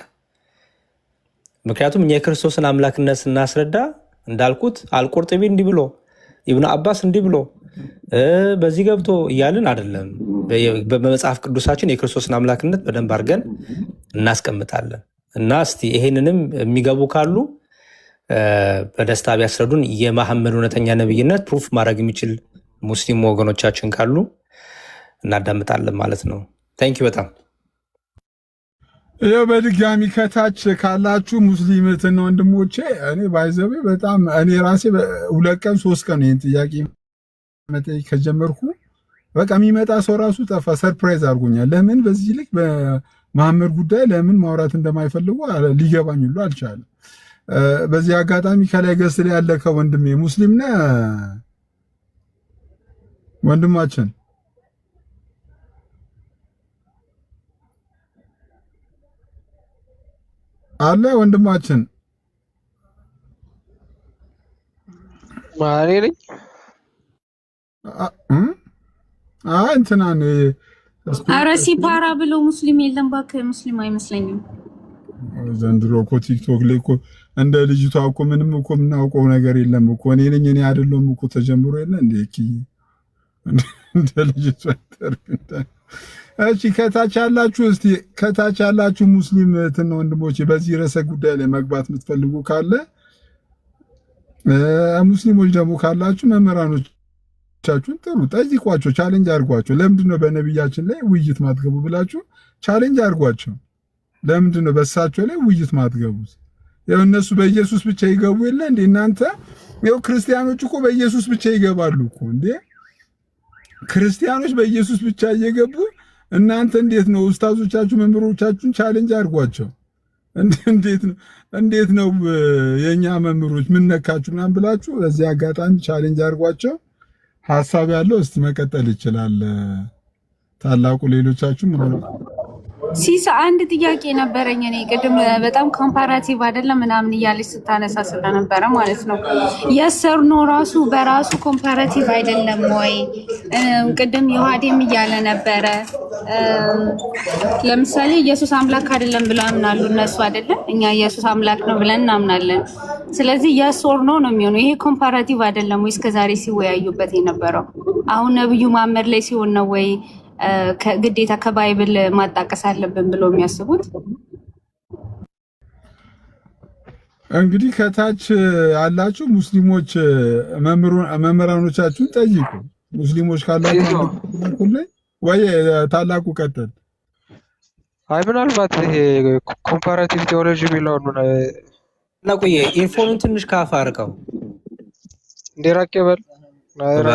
ምክንያቱም እኛ የክርስቶስን አምላክነት ስናስረዳ እንዳልኩት አልቁርጥቢ እንዲህ ብሎ ኢብኑ አባስ እንዲህ ብሎ በዚህ ገብቶ እያልን አይደለም። በመጽሐፍ ቅዱሳችን የክርስቶስን አምላክነት በደንብ አድርገን እናስቀምጣለን። እና እስቲ ይሄንንም የሚገቡ ካሉ በደስታ ቢያስረዱን። የመሐመድ እውነተኛ ነብይነት ፕሩፍ ማድረግ የሚችል ሙስሊም ወገኖቻችን ካሉ እናዳምጣለን ማለት ነው። ታንኪ በጣም ይኸው በድጋሚ ከታች ካላችሁ ሙስሊም እህትና ወንድሞቼ እኔ ባይዘቤ በጣም እኔ ራሴ 2 ቀን 3 ቀን ይህን ጥያቄ መጠየቅ ከጀመርኩ በቃ የሚመጣ ሰው ራሱ ጠፋ። ሰርፕራይዝ አድርጎኛል። ለምን በዚህ ልክ በመሐመድ ጉዳይ ለምን ማውራት እንደማይፈልጉ ሊገባኝ ሁሉ አልቻለም። በዚህ አጋጣሚ ከላይ ገስ ላይ ያለ ከወንድሜ ሙስሊም ነህ ወንድማችን አለ ወንድማችን ማን ነኝ? እንትናን ኧረ ሲፓራ ብሎ ሙስሊም የለም እባክህ፣ ሙስሊም አይመስለኝም። ዘንድሮ እኮ ቲክቶክ ላይ እኮ እንደ ልጅቷ እኮ ምንም እኮ የምናውቀው ነገር የለም እኮ እኔ ነኝ እኔ አይደለም እኮ ተጀምሮ የለ እንዴ እንደ ልጅቷ ተርክንታ። እሺ ከታች ያላችሁ እስቲ ከታች ያላችሁ ሙስሊም እህትና ወንድሞቼ በዚህ ርዕሰ ጉዳይ ላይ መግባት የምትፈልጉ ካለ ሙስሊሞች ደግሞ ካላችሁ መምህራኖቻችሁን ጥሩ ጠይቋቸው፣ ቻሌንጅ አድርጓቸው። ለምንድን ነው በነብያችን ላይ ውይይት ማትገቡ ብላችሁ ቻሌንጅ አድርጓቸው። ለምንድን ነው በእሳቸው ላይ ውይይት ማትገቡት? ያው እነሱ በኢየሱስ ብቻ ይገቡ የለ እንዴ እናንተ? ያው ክርስቲያኖች እኮ በኢየሱስ ብቻ ይገባሉ እኮ እንዴ። ክርስቲያኖች በኢየሱስ ብቻ እየገቡ እናንተ እንዴት ነው ኡስታዞቻችሁ መምህሮቻችሁን ቻሌንጅ አድርጓቸው። እንዴት ነው የኛ መምህሮች ምን ነካችሁ ምናምን ብላችሁ በዚህ አጋጣሚ ቻሌንጅ አድርጓቸው። ሐሳብ ያለው እስቲ መቀጠል ይችላል ታላቁ። ሌሎቻችሁ ሲሳ አንድ ጥያቄ ነበረኝ። እኔ ቅድም በጣም ኮምፓራቲቭ አይደለም ምናምን እያለች ስታነሳ ስለነበረ ማለት ነው የሰር ነው ራሱ በራሱ ኮምፓራቲቭ አይደለም ወይ? ቅድም ዮሐዴም እያለ ነበረ። ለምሳሌ ኢየሱስ አምላክ አይደለም ብለው ያምናሉ እነሱ አይደለም፣ እኛ ኢየሱስ አምላክ ነው ብለን እናምናለን። ስለዚህ የሶር ነው የሚሆነው። ይሄ ኮምፓራቲቭ አይደለም ወይ? እስከዛሬ ሲወያዩበት የነበረው አሁን ነብዩ መሐመድ ላይ ሲሆን ነው ወይ ግዴታ ከባይብል ማጣቀስ አለብን ብሎ የሚያስቡት? እንግዲህ ከታች አላችሁ ሙስሊሞች መምህራኖቻችሁን ጠይቁ። ሙስሊሞች ካላችሁ ወይ ታላቁ ቀጥል። አይ ምናልባት ይሄ ኮምፓራቲቭ ቴዎሎጂ የሚለውን እና ቆየ ኢንፎኑን ትንሽ ካፍ አርቀው እንዲራቅ ይበል።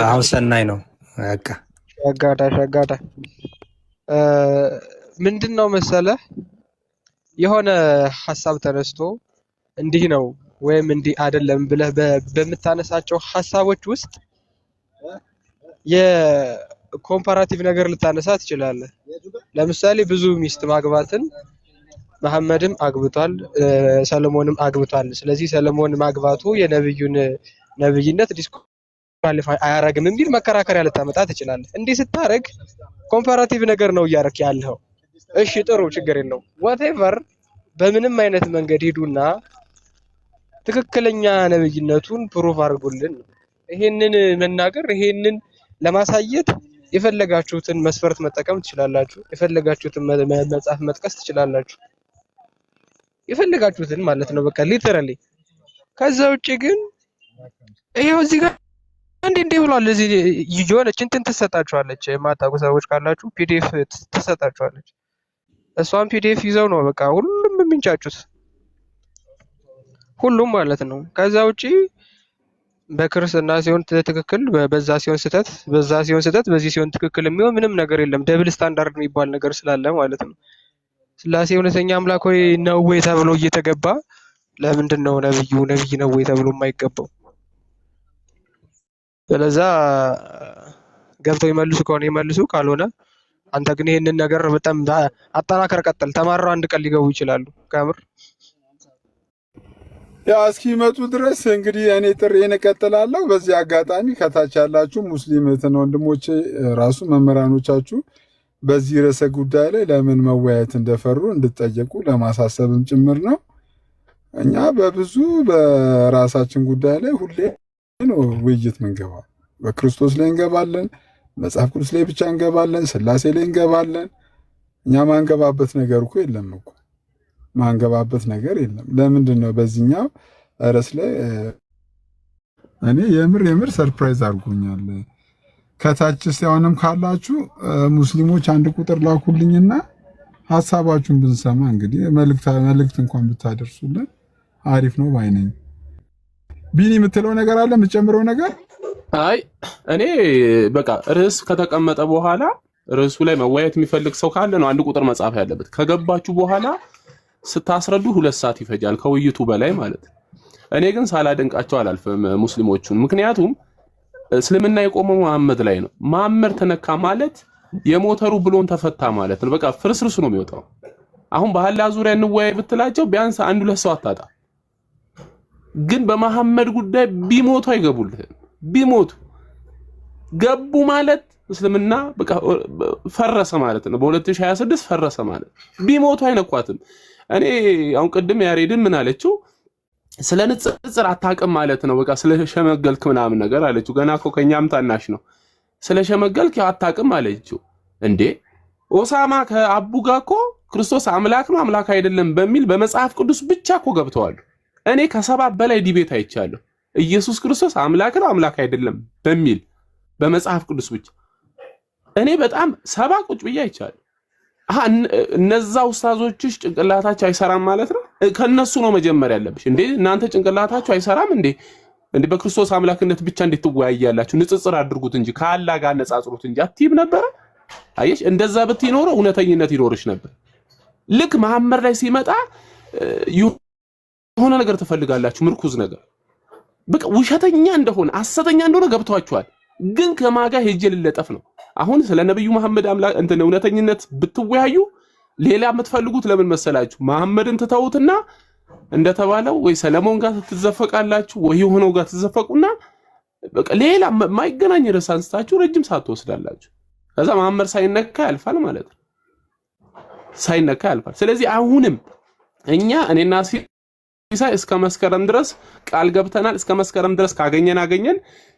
አሁን ሰናይ ነው በቃ ሸጋዳ ምንድን ነው መሰለህ የሆነ ሀሳብ ተነስቶ እንዲህ ነው ወይም እንዲህ አይደለም ብለህ በምታነሳቸው ሀሳቦች ውስጥ የኮምፓራቲቭ ነገር ልታነሳ ትችላለህ። ለምሳሌ ብዙ ሚስት ማግባትን መሐመድም አግብቷል፣ ሰለሞንም አግብቷል። ስለዚህ ሰለሞን ማግባቱ የነብዩን ነብይነት ኳሊፋይ አያረግም የሚል መከራከሪያ ልታመጣ ትችላለህ። እንዲህ ስታረግ ኮምፓራቲቭ ነገር ነው እያረክ ያለው። እሺ ጥሩ ችግር የለው whatever በምንም አይነት መንገድ ሄዱና ትክክለኛ ነብይነቱን ፕሩቭ አድርጉልን። ይሄንን መናገር ይሄንን ለማሳየት የፈለጋችሁትን መስፈርት መጠቀም ትችላላችሁ። የፈለጋችሁትን መጽሐፍ መጥቀስ ትችላላችሁ። የፈለጋችሁትን ማለት ነው በቃ ሊተራሊ። ከዛ ውጪ ግን ይሄው እዚህ ጋር እንዴ ብሏል። እዚህ የሆነች እንትን ትሰጣችኋለች፣ የማታውቁ ሰዎች ካላችሁ ፒዲኤፍ ትሰጣችኋለች። እሷን ፒዲኤፍ ይዘው ነው በቃ ሁሉም የሚንጫጩት፣ ሁሉም ማለት ነው። ከዛ ውጪ በክርስትና ሲሆን ትክክል፣ በዛ ሲሆን ስህተት፣ በዛ ሲሆን ስህተት፣ በዚህ ሲሆን ትክክል የሚሆን ምንም ነገር የለም። ደብል ስታንዳርድ የሚባል ነገር ስላለ ማለት ነው። ስላሴ እውነተኛ አምላክ ወይ ነው ወይ ተብሎ እየተገባ ለምንድን ነው ነብይ ነው ወይ ተብሎ የማይገባው? ስለዛ ገብተው ይመልሱ ከሆነ ይመልሱ፣ ካልሆነ አንተ ግን ይሄንን ነገር በጣም አጠናከር ቀጥል። ተማረው አንድ ቀን ሊገቡ ይችላሉ ከምር። ያ እስኪመጡ ድረስ እንግዲህ እኔ ጥሬን እቀጥላለሁ። በዚህ አጋጣሚ ከታች ያላችሁ ሙስሊም እህትና ወንድሞቼ ራሱ መምህራኖቻችሁ በዚህ ርዕሰ ጉዳይ ላይ ለምን መወያየት እንደፈሩ እንድትጠየቁ ለማሳሰብም ጭምር ነው። እኛ በብዙ በራሳችን ጉዳይ ላይ ሁሌ ነው ውይይት ምንገባ። በክርስቶስ ላይ እንገባለን፣ መጽሐፍ ቅዱስ ላይ ብቻ እንገባለን፣ ስላሴ ላይ እንገባለን። እኛ ማንገባበት ነገር እኮ የለም እኮ ማንገባበት ነገር የለም። ለምንድን ነው በዚህኛው ርዕስ ላይ እኔ የምር ሰርፕራይዝ አድርጎኛል። ከታች አሁንም ካላችሁ ሙስሊሞች አንድ ቁጥር ላኩልኝና ሐሳባችሁን ብንሰማ እንግዲህ መልእክት እንኳን ብታደርሱልን አሪፍ ነው ባይ ነኝ። ቢኒ የምትለው ነገር አለ? የምትጨምረው ነገር? አይ እኔ በቃ ርዕስ ከተቀመጠ በኋላ ርዕሱ ላይ መወያየት የሚፈልግ ሰው ካለ ነው አንድ ቁጥር መጻፍ ያለበት። ከገባችሁ በኋላ ስታስረዱ 2 ሰዓት ይፈጃል ከውይይቱ በላይ ማለት ነው። እኔ ግን ሳላደንቃቸው አላልፍም ሙስሊሞቹን። ምክንያቱም እስልምና የቆመው መሐመድ ላይ ነው። መሐመድ ተነካ ማለት የሞተሩ ብሎን ተፈታ ማለት ነው። በቃ ፍርስርሱ ነው የሚወጣው። አሁን በአላህ ዙሪያ እንወያይ ብትላቸው ቢያንስ 1-2 ሰው አታጣ። ግን በመሐመድ ጉዳይ ቢሞቱ አይገቡልህም። ቢሞቱ ገቡ ማለት እስልምና በቃ ፈረሰ ማለት ነው። በ2026 ፈረሰ ማለት ቢሞቱ አይነኳትም። እኔ አሁን ቅድም ያሬድን ምን አለችው? ስለ ንጽጽር አታውቅም ማለት ነው። በቃ ስለ ሸመገልክ ምናምን ነገር አለችው። ገና እኮ ከኛም ታናሽ ነው። ስለ ሸመገልክ አታውቅም አለችው። እንዴ ኦሳማ ከአቡ ጋር እኮ ክርስቶስ አምላክ ነው አምላክ አይደለም በሚል በመጽሐፍ ቅዱስ ብቻ እኮ ገብተዋል። እኔ ከ7 በላይ ዲቤት አይቻለሁ። ኢየሱስ ክርስቶስ አምላክ ነው አምላክ አይደለም በሚል በመጽሐፍ ቅዱስ ብቻ እኔ በጣም 7 ቁጭ ብዬ አይቻለሁ። እነዛ ኡስታዞችሽ ጭንቅላታቸው አይሰራም ማለት ነው። ከነሱ ነው መጀመሪያ ያለብሽ። እንዴ እናንተ ጭንቅላታችሁ አይሰራም እንዴ? እንዴ በክርስቶስ አምላክነት ብቻ እንዴት ትወያያላችሁ? ንጽጽር አድርጉት እንጂ ከአላህ ጋር ነጻጽሩት እንጂ አትይም ነበር። አየሽ፣ እንደዛ ብትኖረው እውነተኝነት ይኖርሽ ነበር። ልክ መሐመድ ላይ ሲመጣ የሆነ ነገር ትፈልጋላችሁ፣ ምርኩዝ ነገር በቃ ውሸተኛ እንደሆነ ሐሰተኛ እንደሆነ ገብቷችኋል። ግን ከማጋ ሄጄ ልለጠፍ ነው። አሁን ስለ ነብዩ መሐመድ አምላክ እንትን እውነተኝነት ብትወያዩ ሌላ የምትፈልጉት ለምን መሰላችሁ? መሐመድን ትተውትና እንደተባለው ወይ ሰለሞን ጋር ትዘፈቃላችሁ ወይ የሆነው ጋር ትዘፈቁና በቃ ሌላ የማይገናኝ ርዕስ አንስታችሁ ረጅም ሰዓት ትወስዳላችሁ። ከዛ መሐመድ ሳይነካ ያልፋል ማለት ነው። ሳይነካ ያልፋል። ስለዚህ አሁንም እኔና ሲሳይ እስከ መስከረም ድረስ ቃል ገብተናል። እስከ መስከረም ድረስ ካገኘን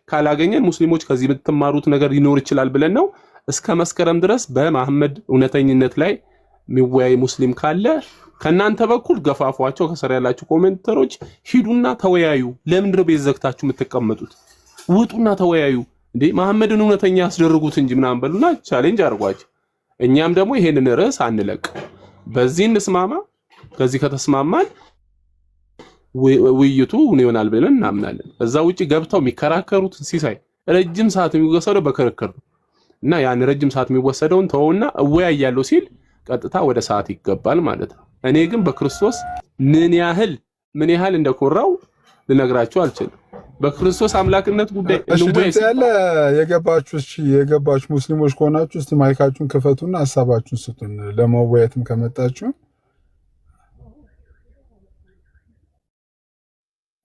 ካላገኘን ሙስሊሞች ከዚህ የምትማሩት ነገር ሊኖር ይችላል ብለን ነው። እስከ መስከረም ድረስ በመሐመድ እውነተኝነት ላይ የሚወያይ ሙስሊም ካለ ከናንተ በኩል ገፋፏቸው። ከሰር ያላችሁ ኮሜንተሮች ሂዱና ተወያዩ። ለምንድን ነው ቤት ዘግታችሁ የምትቀመጡት? ውጡና ተወያዩ። እንዴ መሐመድን እውነተኛ ያስደርጉት እንጂ ምናምን በሉና ቻሌንጅ አድርጓቸው። እኛም ደግሞ ይሄንን ርዕስ አንለቅ። በዚህ እንስማማ። ከዚህ ከተስማማን ውይይቱ ይሆናል ብለን እናምናለን። ከዛ ውጪ ገብተው የሚከራከሩት ሲሳይ ረጅም ሰዓት የሚወሰደው በክርክር ነው እና ያን ረጅም ሰዓት የሚወሰደውን ተውና እወያያለሁ ሲል ቀጥታ ወደ ሰዓት ይገባል ማለት ነው። እኔ ግን በክርስቶስ ምን ያህል እንደኮራው ልነግራችሁ አልችልም። በክርስቶስ አምላክነት ጉዳይ ያለ የገባችሁ ሙስሊሞች ከሆናችሁ እስቲ ማይካችሁን ክፈቱና ሐሳባችሁን ስጡን። ለመወያየትም ከመጣችሁ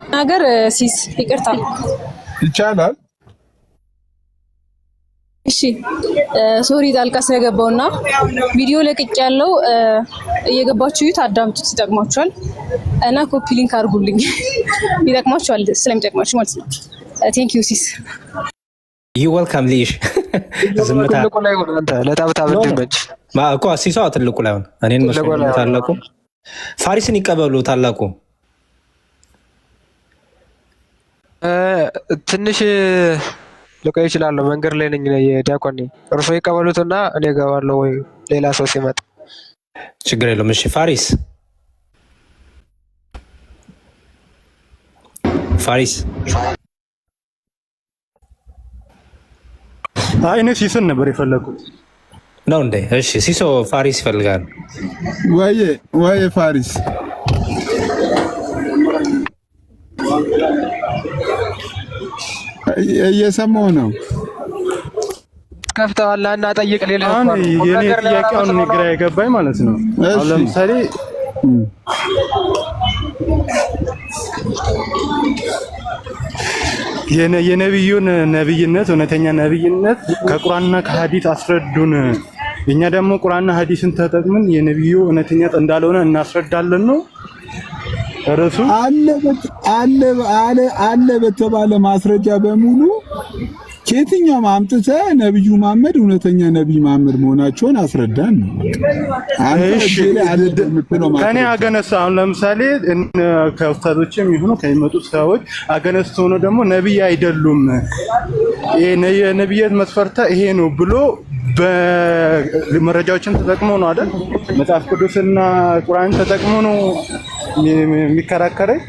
ነገር ሲስ ይቅርታ ይቻላል። እሺ ሶሪ ጣልቃ ስለገባውና ቪዲዮ ለቅቅ ያለው እየገባችሁ ይሁት አዳምጡት፣ ይጠቅማችኋል እና ኮፒ ሊንክ አድርጉልኝ ይጠቅማችኋል፣ ስለሚጠቅማችሁ ማለት ነው። ቴንክ ዩ ሲስ ዩ ዌልካም ሊሽ ዝምታ ትልቁ ላይ ሆነ አንተ ለታብታ በደንበች ማኮ ሲሳው ትልቁ ላይ ሆነ እኔን መስሎኝ ታላቁ ፋሪስን ይቀበሉ ታላቁ ትንሽ ልቆይ እችላለሁ። መንገድ ላይ ነኝ። የዲያቆን እርሶ ይቀበሉትና እኔ እገባለሁ ወይ ሌላ ሰው ሲመጣ ችግር የለውም። እሺ ፋሪስ እኔ ሲስን ነበር የፈለኩት ነው እንዴ? እሺ ሲሶ ፋሪስ ይፈልጋል ወይ ፋሪስ እየሰማሁ ነው። ከፍተዋል እና ጠይቅ። ሌላ የኔ ጥያቄውን ግራ የገባኝ ማለት ነው። አሁን ለምሳሌ የነብዩን ነብይነት እውነተኛ ነብይነት ከቁርአንና ከሐዲስ አስረዱን። እኛ ደግሞ ቁርአንና ሐዲስን ተጠቅመን የነብዩ እውነተኛ እንዳልሆነ እናስረዳለን ነው ርዕሱ። አለ በተባለ ማስረጃ በሙሉ ከየትኛውም አምጥተህ ነብዩ መሐመድ እውነተኛ ነብይ መሐመድ መሆናቸውን አስረዳን ነው። ከኔ አገነሳ አሁን ለምሳሌ ከኡስታዞችም ይሁኑ ከሚመጡት ሰዎች አገነስቶ ሆኖ ደግሞ ነብይ አይደሉም የነብይት መስፈርታ ይሄ ነው ብሎ በመረጃዎችን ተጠቅሞ ነው አይደል? መጽሐፍ ቅዱስና ቁርአን ተጠቅሞ ነው የሚከራከረኝ።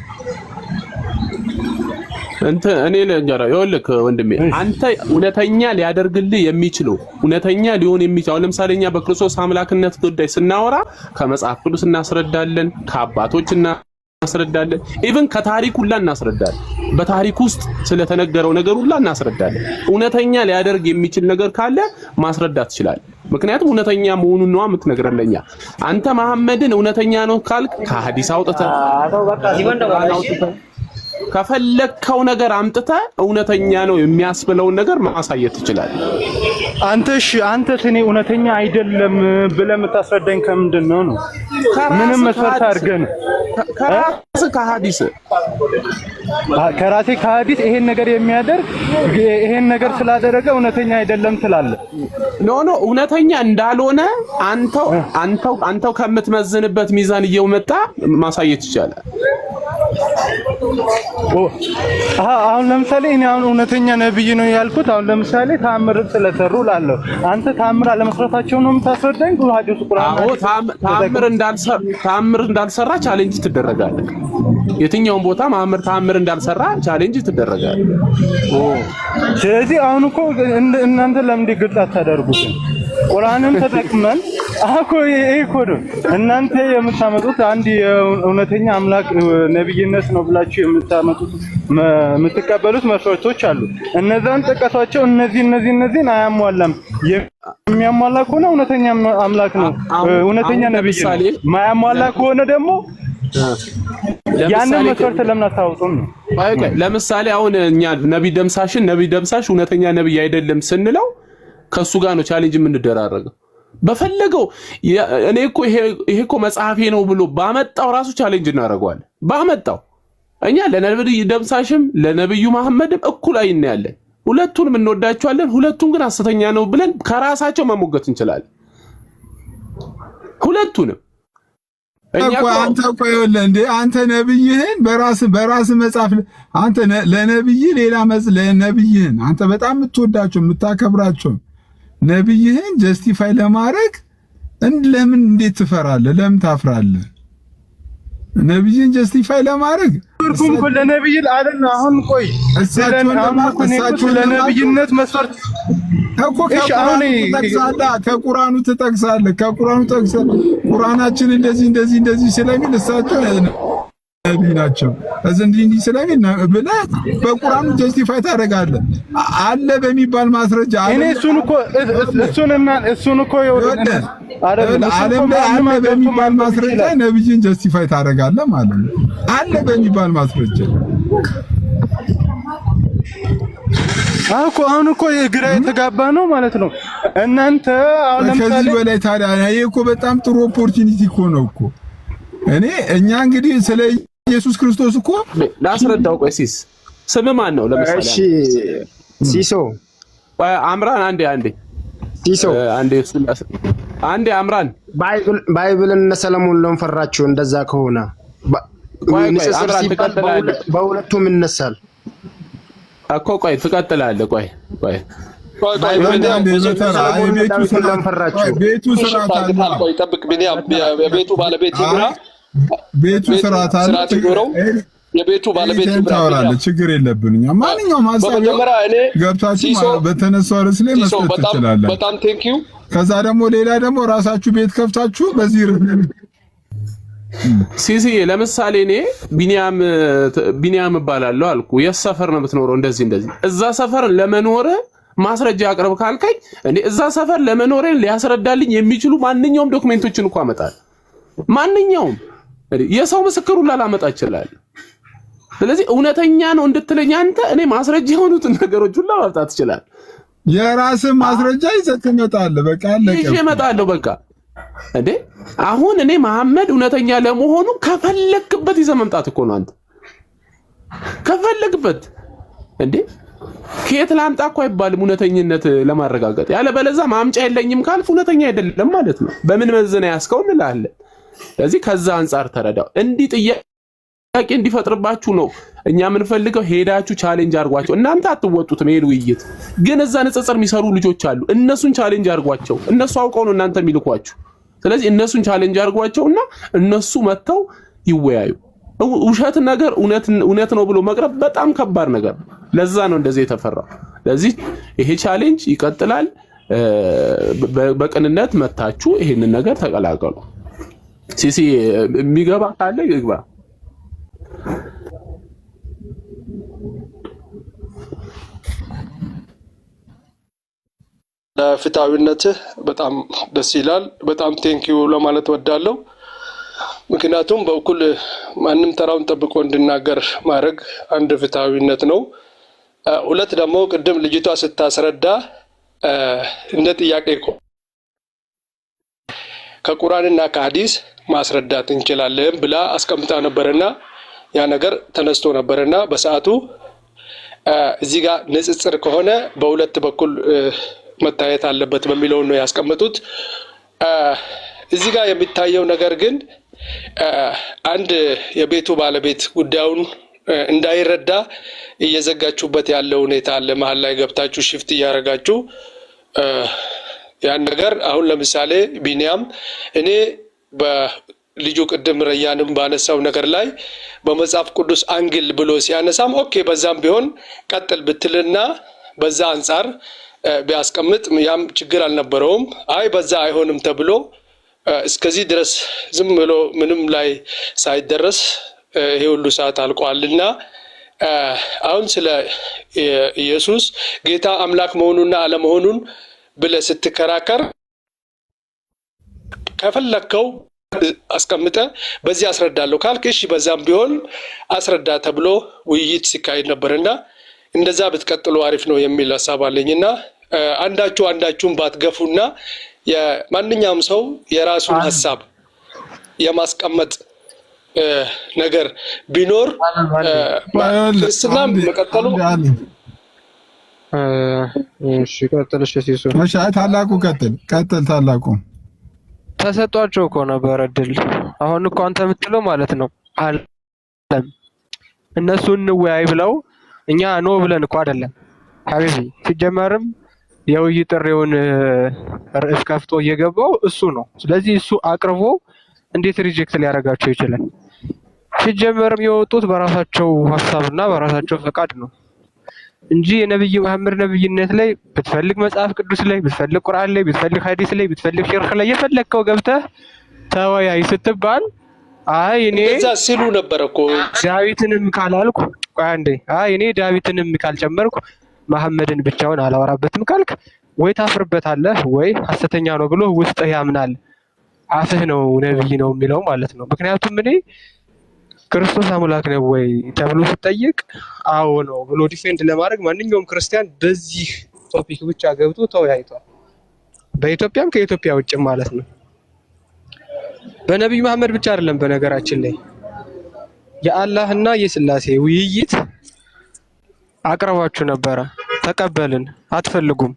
እኔ ለንጀራ ይኸውልህ ወንድሜ፣ አንተ እውነተኛ ሊያደርግልህ የሚችለው እውነተኛ ሊሆን የሚችለው ለምሳሌ እኛ በክርስቶስ አምላክነት ጉዳይ ስናወራ ከመጽሐፍ ቅዱስ እናስረዳለን፣ ከአባቶች እናስረዳለን፣ ኢቭን ከታሪክ ሁላ እናስረዳለን። በታሪክ ውስጥ ስለተነገረው ነገር ሁላ እናስረዳለን። እውነተኛ ሊያደርግ የሚችል ነገር ካለ ማስረዳት ትችላለህ። ምክንያቱም እውነተኛ መሆኑን ነው የምትነግረለኛ። አንተ መሐመድን እውነተኛ ነው ካልክ ከሐዲስ አውጥተህ ከፈለከው ነገር አምጥተ እውነተኛ ነው የሚያስብለውን ነገር ማሳየት ይችላል። አንተ እኔ እውነተኛ አይደለም ብለህ የምታስረዳኝ ከምንድን ነው? ምንም መስፈርት አድርገን ከራሴ ከሐዲስ ይሄን ነገር የሚያደርግ ይሄን ነገር ስላደረገ እውነተኛ አይደለም ትላለህ? ኖ እውነተኛ እንዳልሆነ አንተው ከምትመዝንበት ሚዛን እየመጣ ማሳየት ይቻላል። አሁን ለምሳሌ እኔ እውነተኛ ነብይ ነው ያልኩት አሁን ለምሳሌ ተአምር ስለሰሩ ላለው አንተ ተአምር አለመስራታቸው ነው የምታስረዳኝ? ሐዲስ ቁርአን ተአምር እንዳልሰራ ቻሌንጅ ትደረጋለህ። የትኛውም ቦታ ተአምር እንዳልሰራ ቻሌንጅ ትደረጋለህ። ስለዚህ አሁን እኮ እናንተ ለምን ግልጽ አታደርጉትም? ቁርአንን ተጠቅመን እኮ እናንተ የምታመጡት አንድ እውነተኛ አምላክ ነብይነት ነው ብላችሁ የምትቀበሉት መስፈርቶች አሉ። እነዛን ጥቀሷቸው። እነዚህን አያሟላም። የሚያሟላ ከሆነ እውነተኛ አምላክ ነው፣ እውነተኛ ነብይ ነው። ማያሟላ ከሆነ ደግሞ ያንን መስፈርት ለምን አታውጡም ነው? ለምሳሌ አሁን እኛ ነብይ ደምሳሽ እውነተኛ ነብይ አይደለም ስንለው ከሱ ጋር ነው ቻሌንጅ የምንደራረገው። በፈለገው እኔ እኮ ይሄ እኮ መጽሐፌ ነው ብሎ ባመጣው ራሱ ቻሌንጅ እናደርገዋለን። ባመጣው እኛ ለነብዩ ደምሳሽም ለነብዩ መሐመድም እኩል አይን ያለን፣ ሁለቱንም እንወዳቸዋለን። ሁለቱም ግን ሐሰተኛ ነው ብለን ከራሳቸው መሞገት እንችላለን። ሁለቱንም አንተ ነብይህን በራስ መጽሐፍ አንተ ለነብይ ሌላ ለነብይህን አንተ በጣም የምትወዳቸው የምታከብራቸው ነብይህን ጀስቲፋይ ለማድረግ ለምን እንዴት ትፈራለህ? ለምን ታፍራለህ? ነብይን ጀስቲፋይ ለማድረግ እርኩም ለነብይ አይደል? አሁን ቆይ እሳቸው ለነብይነት መስፈርት ከቁርአኑ ትጠቅሳለህ። ቁርአናችን እንደዚህ ስለሚል እሳቸው ነብይ ናቸው እንዲህ ስለሚል ብለህ በቁርአኑ ጀስቲፋይ ታደርጋለህ። አለ በሚባል ማስረጃ እኔ እሱን እኮ ዓለም ላይ አለ በሚባል ማስረጃ ነብይን ጀስቲፋይ ታደርጋለህ ማለት ነው። አለ በሚባል ማስረጃ አሁን እኮ ግራ የተጋባ ነው ማለት ነው። እናንተ አሁን ለምሳሌ ከዚህ በላይ ታዲያ ይሄ እኮ በጣም ጥሩ ኦፖርቹኒቲ እኮ ነው እኮ እኛ እንግዲህ ስለ ኢየሱስ ክርስቶስ እኮ ላስረዳው። ቆይ ስም ማን ነው? ለምሳሌ እሺ ሲሶ አምራን አንዴ ሲሶ አንዴ አምራን ባይብልን ሰለሞን ነው ፈራችሁ። እንደዛ ከሆነ ንጽጽር ሲባል በሁለቱም ይነሳል እኮ። ቆይ ትቀጥላለህ። ቆይ ቤቱ ስርዓት አለ። ቆይ ጠብቅ ቢኒያም፣ የቤቱ ባለቤት ይብራ። ቤቱ ስርዓት አለ። የቤቱ ባለቤት ይብራ። ችግር የለብንም። ማንኛውም ሐሳብ ገብታችሁ በተነሳው ርዕስ ላይ መስጠት ትችላላችሁ። በጣም ቴንኪው። ከዛ ደግሞ ሌላ ደግሞ ራሳችሁ ቤት ከፍታችሁ በዚህ ሲሲ ለምሳሌ እኔ ቢኒያም እባላለሁ አልኩ። የሰፈር ነው የምትኖረው እንደዚህ እዛ ሰፈር ለመኖር ማስረጃ አቅርብ ካልከኝ እኔ እዛ ሰፈር ለመኖሬ ሊያስረዳልኝ የሚችሉ ማንኛውም ዶክመንቶችን እንኳን አመጣለሁ። ማንኛውም የሰው ምስክር ሁሉ ላመጣ ይችላል። ስለዚህ እውነተኛ ነው እንድትለኝ አንተ እኔ ማስረጃ የሆኑትን ነገሮች ሁሉ ማምጣት ይችላል። የራስህ ማስረጃ ይዘህ ትመጣለህ። በቃ ይዤ እመጣለሁ። በቃ አሁን እኔ መሐመድ እውነተኛ ለመሆኑ ከፈለክበት ይዘህ መምጣት እኮ ነው። አንተ ከፈለክበት ከየት ላምጣ እኮ አይባልም እውነተኝነት ለማረጋገጥ። ያለበለዚያ ማምጫ የለኝም ካልፍ እውነተኛ አይደለም ማለት ነው። በምን መዝነ ያስከው እንላለን። ስለዚህ ከዛ አንፃር ተረዳው። እንዲህ ጥያቄ እንዲፈጥርባችሁ ነው እኛ የምንፈልገው። ሄዳችሁ ቻሌንጅ አድርጓቸው። እናንተ አትወጡትም። ሄዱ ውይይት ግን እዛ ንጽጽር የሚሰሩ ልጆች አሉ። እነሱን ቻሌንጅ አድርጓቸው። እነሱ አውቀው ነው እናንተ የሚልኳችሁ። ስለዚህ እነሱን ቻሌንጅ አድርጓቸውና እነሱ መተው ይወያዩ። ውሸት ነገር እውነት ነው ብሎ መቅረብ በጣም ከባድ ነገር ነው። ለዛ ነው እንደዚህ የተፈራው። ስለዚህ ይሄ ቻሌንጅ ይቀጥላል። በቅንነት መታችሁ ይሄንን ነገር ተቀላቀሉ። ሲሲ የሚገባ ካለ ይግባ። ለፍትሃዊነትህ በጣም ደስ ይላል። በጣም ቴንኪዩ ለማለት ወዳለሁ። ምክንያቱም በኩል ማንም ተራውን ጠብቆ እንድናገር ማድረግ አንድ ፍትሃዊነት ነው። ሁለት ደግሞ ቅድም ልጅቷ ስታስረዳ እንደ ጥያቄ ከቁርአንና ከሐዲስ ማስረዳት እንችላለን ብላ አስቀምጣ ነበርና ያ ነገር ተነስቶ ነበርና በሰዓቱ እዚህ ጋር ንጽጽር ከሆነ በሁለት በኩል መታየት አለበት በሚለው ነው ያስቀምጡት። እዚህ ጋር የሚታየው ነገር ግን አንድ የቤቱ ባለቤት ጉዳዩን እንዳይረዳ እየዘጋችሁበት ያለው ሁኔታ አለ። መሀል ላይ ገብታችሁ ሽፍት እያደረጋችሁ ያን ነገር አሁን ለምሳሌ ቢኒያም እኔ በልጁ ቅድም ረያንም ባነሳው ነገር ላይ በመጽሐፍ ቅዱስ አንግል ብሎ ሲያነሳም ኦኬ በዛም ቢሆን ቀጥል ብትልና በዛ አንጻር ቢያስቀምጥ ያም ችግር አልነበረውም። አይ በዛ አይሆንም ተብሎ እስከዚህ ድረስ ዝም ብሎ ምንም ላይ ሳይደረስ ይሄ ሁሉ ሰዓት አልቋልና አሁን ስለ ኢየሱስ ጌታ አምላክ መሆኑና አለመሆኑን ብለህ ስትከራከር ከፈለከው አስቀምጠ በዚህ አስረዳለሁ ካልክ እሺ በዛም ቢሆን አስረዳ ተብሎ ውይይት ሲካሄድ ነበርና እንደዛ ብትቀጥሉ አሪፍ ነው የሚል ሐሳብ አለኝና አንዳችሁን ባትገፉና የማንኛውም ሰው የራሱን ሐሳብ የማስቀመጥ ነገር ቢኖር ክርስትናም መቀጠሉ እሺ ቀጥል። እሺ ሲሱ እሺ ታላቁ ቀጥል ታላቁ ተሰጧቸው እኮ ነበር እድል። አሁን እኮ አንተ የምትለው ማለት ነው አለም እነሱ እንወያይ ብለው እኛ ኖ ብለን እኮ አይደለም ሐቢቢ። ሲጀመርም የውይይት ጥሪውን ርዕስ ከፍቶ እየገባው እሱ ነው። ስለዚህ እሱ አቅርቦ እንዴት ሪጀክት ሊያደርጋቸው ይችላል? ሲጀመርም የወጡት በራሳቸው ሐሳብና በራሳቸው ፈቃድ ነው እንጂ የነብዩ መሐመድ ነብይነት ላይ ብትፈልግ መጽሐፍ ቅዱስ ላይ ብትፈልግ ቁርአን ላይ ብትፈልግ ሐዲስ ላይ ብትፈልግ ሸርህ ላይ የፈለግከው ገብተህ ተወያይ ስትባል አይ እኔ እዛ ሲሉ ነበር እኮ ዳዊትንም ካላልኩ አንዴ አይ እኔ ዳዊትንም ካልጨመርኩ መሐመድን ብቻውን አላወራበትም ካልክ ወይ ታፍርበታለህ ወይ ሐሰተኛ ነው ብሎ ውስጥህ ያምናል። አፍህ ነው ነብይ ነው የሚለው ማለት ነው። ምክንያቱም እኔ ክርስቶስ አምላክ ነው ወይ ተብሎ ሲጠየቅ አዎ ነው ብሎ ዲፌንድ ለማድረግ ማንኛውም ክርስቲያን በዚህ ቶፒክ ብቻ ገብቶ ተወያይቷል። በኢትዮጵያም ከኢትዮጵያ ውጭም ማለት ነው። በነብዩ መሐመድ ብቻ አይደለም በነገራችን ላይ የአላህና የስላሴ ውይይት አቅርባችሁ ነበረ፣ ተቀበልን። አትፈልጉም።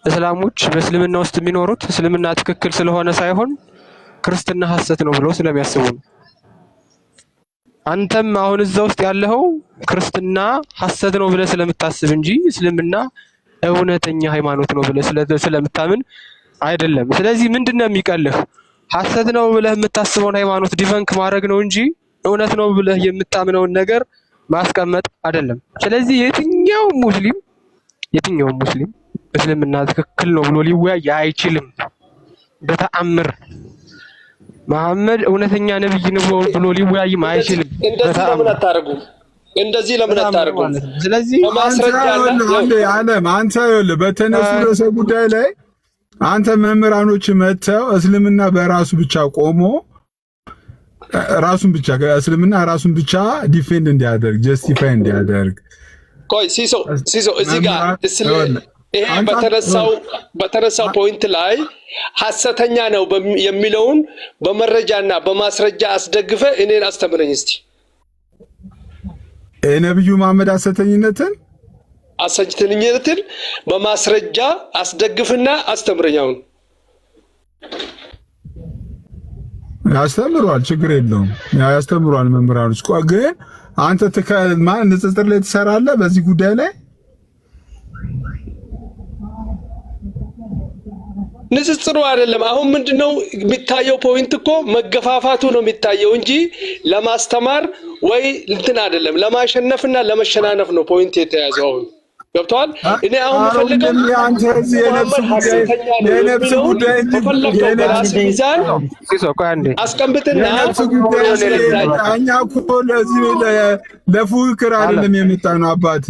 እስላሞች በእስልምና ውስጥ የሚኖሩት እስልምና ትክክል ስለሆነ ሳይሆን ክርስትና ሐሰት ነው ብለው ስለሚያስቡ ነው። አንተም አሁን እዛ ውስጥ ያለው ክርስትና ሐሰት ነው ብለህ ስለምታስብ እንጂ እስልምና እውነተኛ ሃይማኖት ነው ብለህ ስለምታምን አይደለም። ስለዚህ ምንድነው የሚቀልህ? ሐሰት ነው ብለህ የምታስበውን ሃይማኖት ዲፈንክ ማድረግ ነው እንጂ እውነት ነው ብለህ የምታምነውን ነገር ማስቀመጥ አይደለም። ስለዚህ የትኛውም ሙስሊም እስልምና ትክክል ነው ብሎ ሊወያይ አይችልም በተአምር። መሐመድ እውነተኛ ነብይ ነው ብሎ ሊወያይም አይችልም። እንደዚህ ለምን አታርጉ? ስለዚህ አንተ በተነሱ ርዕሰ ጉዳይ ላይ አንተ መምህራኖች መተው እስልምና በራሱ ብቻ ቆሞ ራሱን ብቻ ዲፌንድ እንዲያደርግ ጀስቲፋይ እንዲያደርግ ቆይ ሲሶ እዚህ ጋር ይሄ በተነሳው ፖይንት ላይ ሐሰተኛ ነው የሚለውን በመረጃና በማስረጃ አስደግፈ እኔን አስተምረኝ እስቲ። ነብዩ መሐመድ ሐሰተኝነትን በማስረጃ አስደግፍና አስተምረኝ። አሁን ያስተምሯል፣ ችግር የለውም ያስተምሯል መምህራኖች። ግን አንተ ንጽጽር ላይ ትሰራለህ በዚህ ጉዳይ ላይ? ንጽጽሩ አይደለም። አሁን ምንድነው የሚታየው? ፖይንት እኮ መገፋፋቱ ነው የሚታየው እንጂ ለማስተማር ወይ እንትን አይደለም። ለማሸነፍና ለመሸናነፍ ነው ፖይንት የተያዘው። አሁን ገብቷል። እኔ አሁን የምፈልገው የነፍስ ጉዳይ አስቀምጥና እኛ እኮ ለዚህ ለፉክክር አይደለም የመጣነው አባቴ።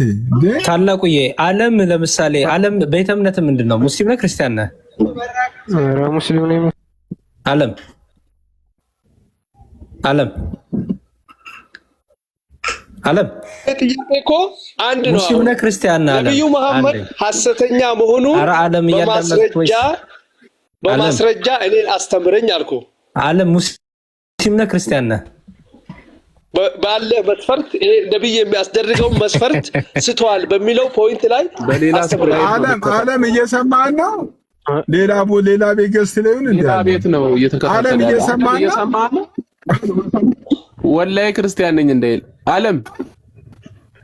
ታላቁዬ ዓለም ለምሳሌ ዓለም ቤተ እምነት ምንድን ነው? ሙስሊም ነህ ክርስቲያን ነህ? ሙስሊም ነኝ። ዓለም ጥያቄ እኮ አንድ ነው። ሙስሊም ነህ ክርስቲያን ነህ? ነብዩ መሐመድ ሐሰተኛ መሆኑን በማስረጃ እኔን አስተምረኝ አልኩ። ዓለም ሙስሊም ነህ ክርስቲያን ነህ? ባለ መስፈርት ነብይ የሚያስደርገው መስፈርት ስተዋል በሚለው ፖይንት ላይ ዓለም እየሰማን ነው። ሌላ ቤት ገዝት ላይ ነው ሌላ ቤት ነው እየተከታተለ ዓለም እየሰማን ነው። ወላሂ ክርስቲያን ነኝ እንደይል ዓለም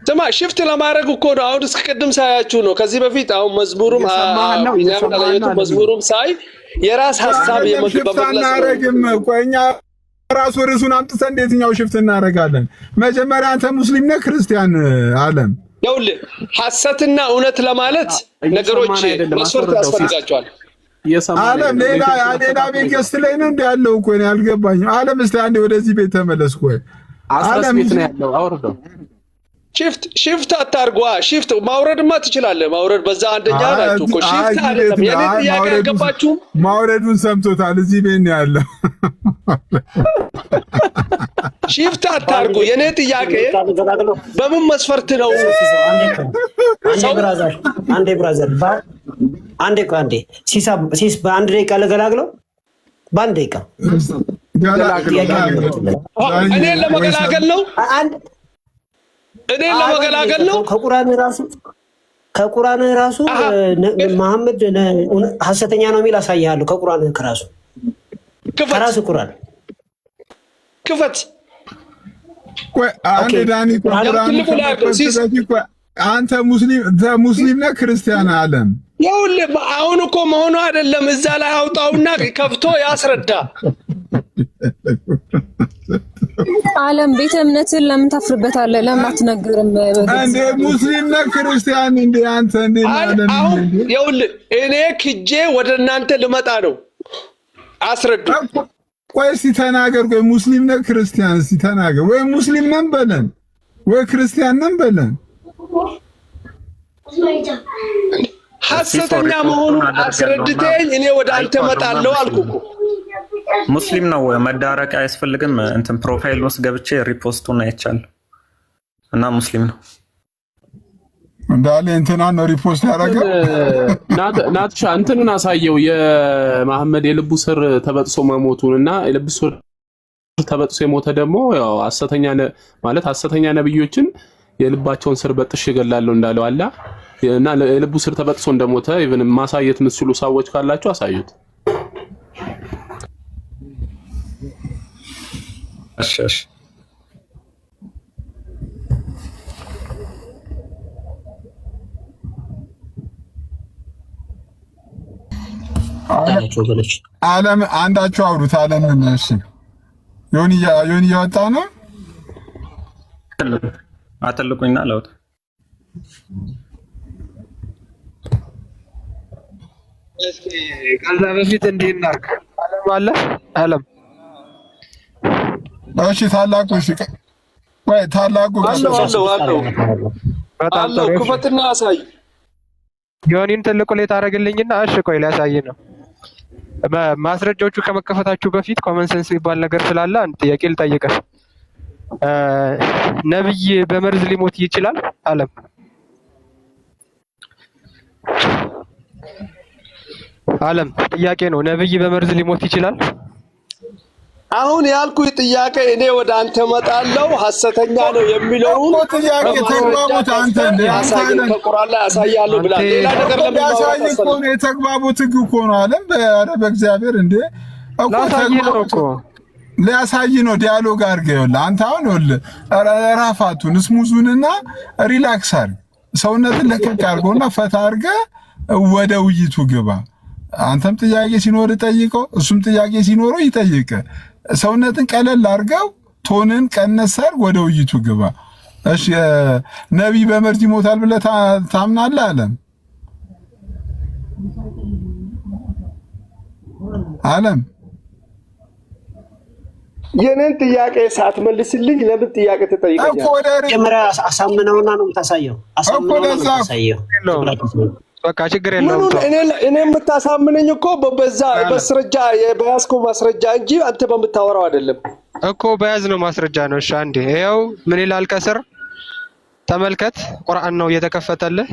ስማ ሽፍት ለማድረግ እኮ ነው። አሁን እስከ ቅድም ሳያችሁ ነው። ከዚህ በፊት አሁን መዝሙሩም ሳይ የራስ ሐሳብ በመግለጽ ቆይኛ ራሱ ርዕሱን አምጥተን እንዴትኛው ሽፍት እናደርጋለን? መጀመሪያ አንተ ሙስሊም ነህ ክርስቲያን? ዓለም ይኸውልህ ሐሰትና እውነት ለማለት ነገሮች መስፈርት ያስፈልጋቸዋል። ዓለም ሌላ ቤት ገዝት ላይ ነው እንደ ያለው እኮ ነው ያልገባኝ። ዓለም እስቲ አንዴ ወደዚህ ቤት ተመለስ። ቆይ ዓለም ቤት ነው ያለው አውርደው ሽፍት አታርጓ። ሽፍት ማውረድማ ትችላለህ። ማውረድ በዛ አንደኛ ናችሁ እኮ ሽፍት አይደለም። የኔ ጥያቄ ያልገባችሁ ማውረዱን ሰምቶታል። እዚህ ቤት ነው ያለው። ሽፍት አታርጉ። የኔ ጥያቄ በምን መስፈርት ነው? አንዴ ብራዘር ሲስ በአንድ ደቂቃ ለገላግለው በአንድ ደቂቃ እኔን ለመገላገል ነው። እኔን ለመገላገል ነው። ከቁርአን ራሱ መሐመድ ሐሰተኛ ነው የሚል አሳያለሁ። ከቁርአን ከራሱ ቁርአን ክፈት። አንዴ ዳኒ አንተ ሙስሊም ነህ ክርስቲያን? ዓለም ይኸውልህ አሁን እኮ መሆኑ አይደለም። እዛ ላይ አውጣውና ከፍቶ ያስረዳ። ዓለም ቤተ እምነትን ለምን ታፍርበታለህ? ለምን አትነግርም? እንዴ ሙስሊም ነህ ክርስቲያን? እንዴ አንተ እንዴ ማለት ነው? ይኸውልህ እኔ ክጄ ወደ እናንተ ልመጣ ነው። አስረዱ። ቆይ እስቲ ተናገር። ቆይ ሙስሊም ነህ ክርስቲያን? እስቲ ተናገር። ወይ ሙስሊም ነን በለን ወይ ክርስቲያን ነን በለን። ሐሰተኛ መሆኑን አስረድተኝ እኔ ወደ አንተ እመጣለሁ አልኩ። ሙስሊም ነው መዳረቅ አያስፈልግም። እንትን ፕሮፋይል ውስጥ ገብቼ ሪፖስቱን አይቻለሁ እና ሙስሊም ነው እንዳለ እንትና ነው ሪፖስት ያደረገው። ናትሻ እንትኑን አሳየው የመሐመድ የልቡ ስር ተበጥሶ መሞቱን እና የልቡ ስር ተበጥሶ የሞተ ደግሞ ያው ሐሰተኛ ነብዮችን የልባቸውን ስር በጥሽ ይገላለሁ እንዳለው አላ እና የልቡ ስር ተበጥሶ እንደሞተ ኢቭን ማሳየት ምስሉ ሰዎች ካላችሁ አሳዩት። እሺ ዓለም አንዳችሁ አውሩት። ዓለምን እሺ ዮኒ እያወጣ ነው። አትልቁኝና ለውጥ እስኪ ከዛ በፊት እንዲህ እናድርግ። ዓለም እሺ ታላቁ እሺ ወይ ታላቁ አለው ክፈትና አሳይ። ዮኒን ትልቁ ላይ ታደርግልኝና እሺ ቆይ ላሳይ ነው። ማስረጃዎቹ ከመከፈታችሁ በፊት ኮመን ሴንስ የሚባል ነገር ስላለ አንድ ጥያቄ ልጠይቅህ። ነብይ በመርዝ ሊሞት ይችላል? ዓለም ጥያቄ ነው። ነብይ በመርዝ ሊሞት ይችላል? አሁን ያልኩኝ ጥያቄ እኔ ወደ አንተ እመጣለሁ ሐሰተኛ ነው የሚለውን ጥያቄ ተግባቡት። አንተ ከቁርአን ላይ አሳያለሁ ብላ ሌላ ነገር ለምን እኮ ነው የተግባቡት? ህግ እኮ ነው ዓለም በእግዚአብሔር እንደ እኮ ሊያሳይ ነው። ዲያሎግ አድርገህ ይኸውልህ አንተ አሁን ይኸውልህ ራፋቱን ስሙዙንና ሪላክስ አድርግ። ሰውነትን ለቀቅ አድርገውና ፈታ አድርገህ ወደ ውይይቱ ግባ። አንተም ጥያቄ ሲኖር ጠይቀው፣ እሱም ጥያቄ ሲኖረው ይጠይቅ። ሰውነትን ቀለል አድርገው፣ ቶንን ቀነስ አድርግ፣ ወደ ውይይቱ ግባ። እሺ ነብይ በመርዝ ይሞታል ብለህ ታምናለህ? ዓለም የኔን ጥያቄ ሳትመልስልኝ ለምን ጥያቄ ትጠይቀኛለህ? መጀመሪያ አሳምነውና ነው የምታሳየው። በቃ ችግር የለውም። እኔ የምታሳምነኝ እኮ በዛ ማስረጃ በያዝከው ማስረጃ እንጂ አንተ በምታወራው አይደለም እኮ። በያዝነው ማስረጃ ነው። እሺ አንዴ ይኸው ምን ይላል ከስር ተመልከት። ቁርአን ነው እየተከፈተልህ።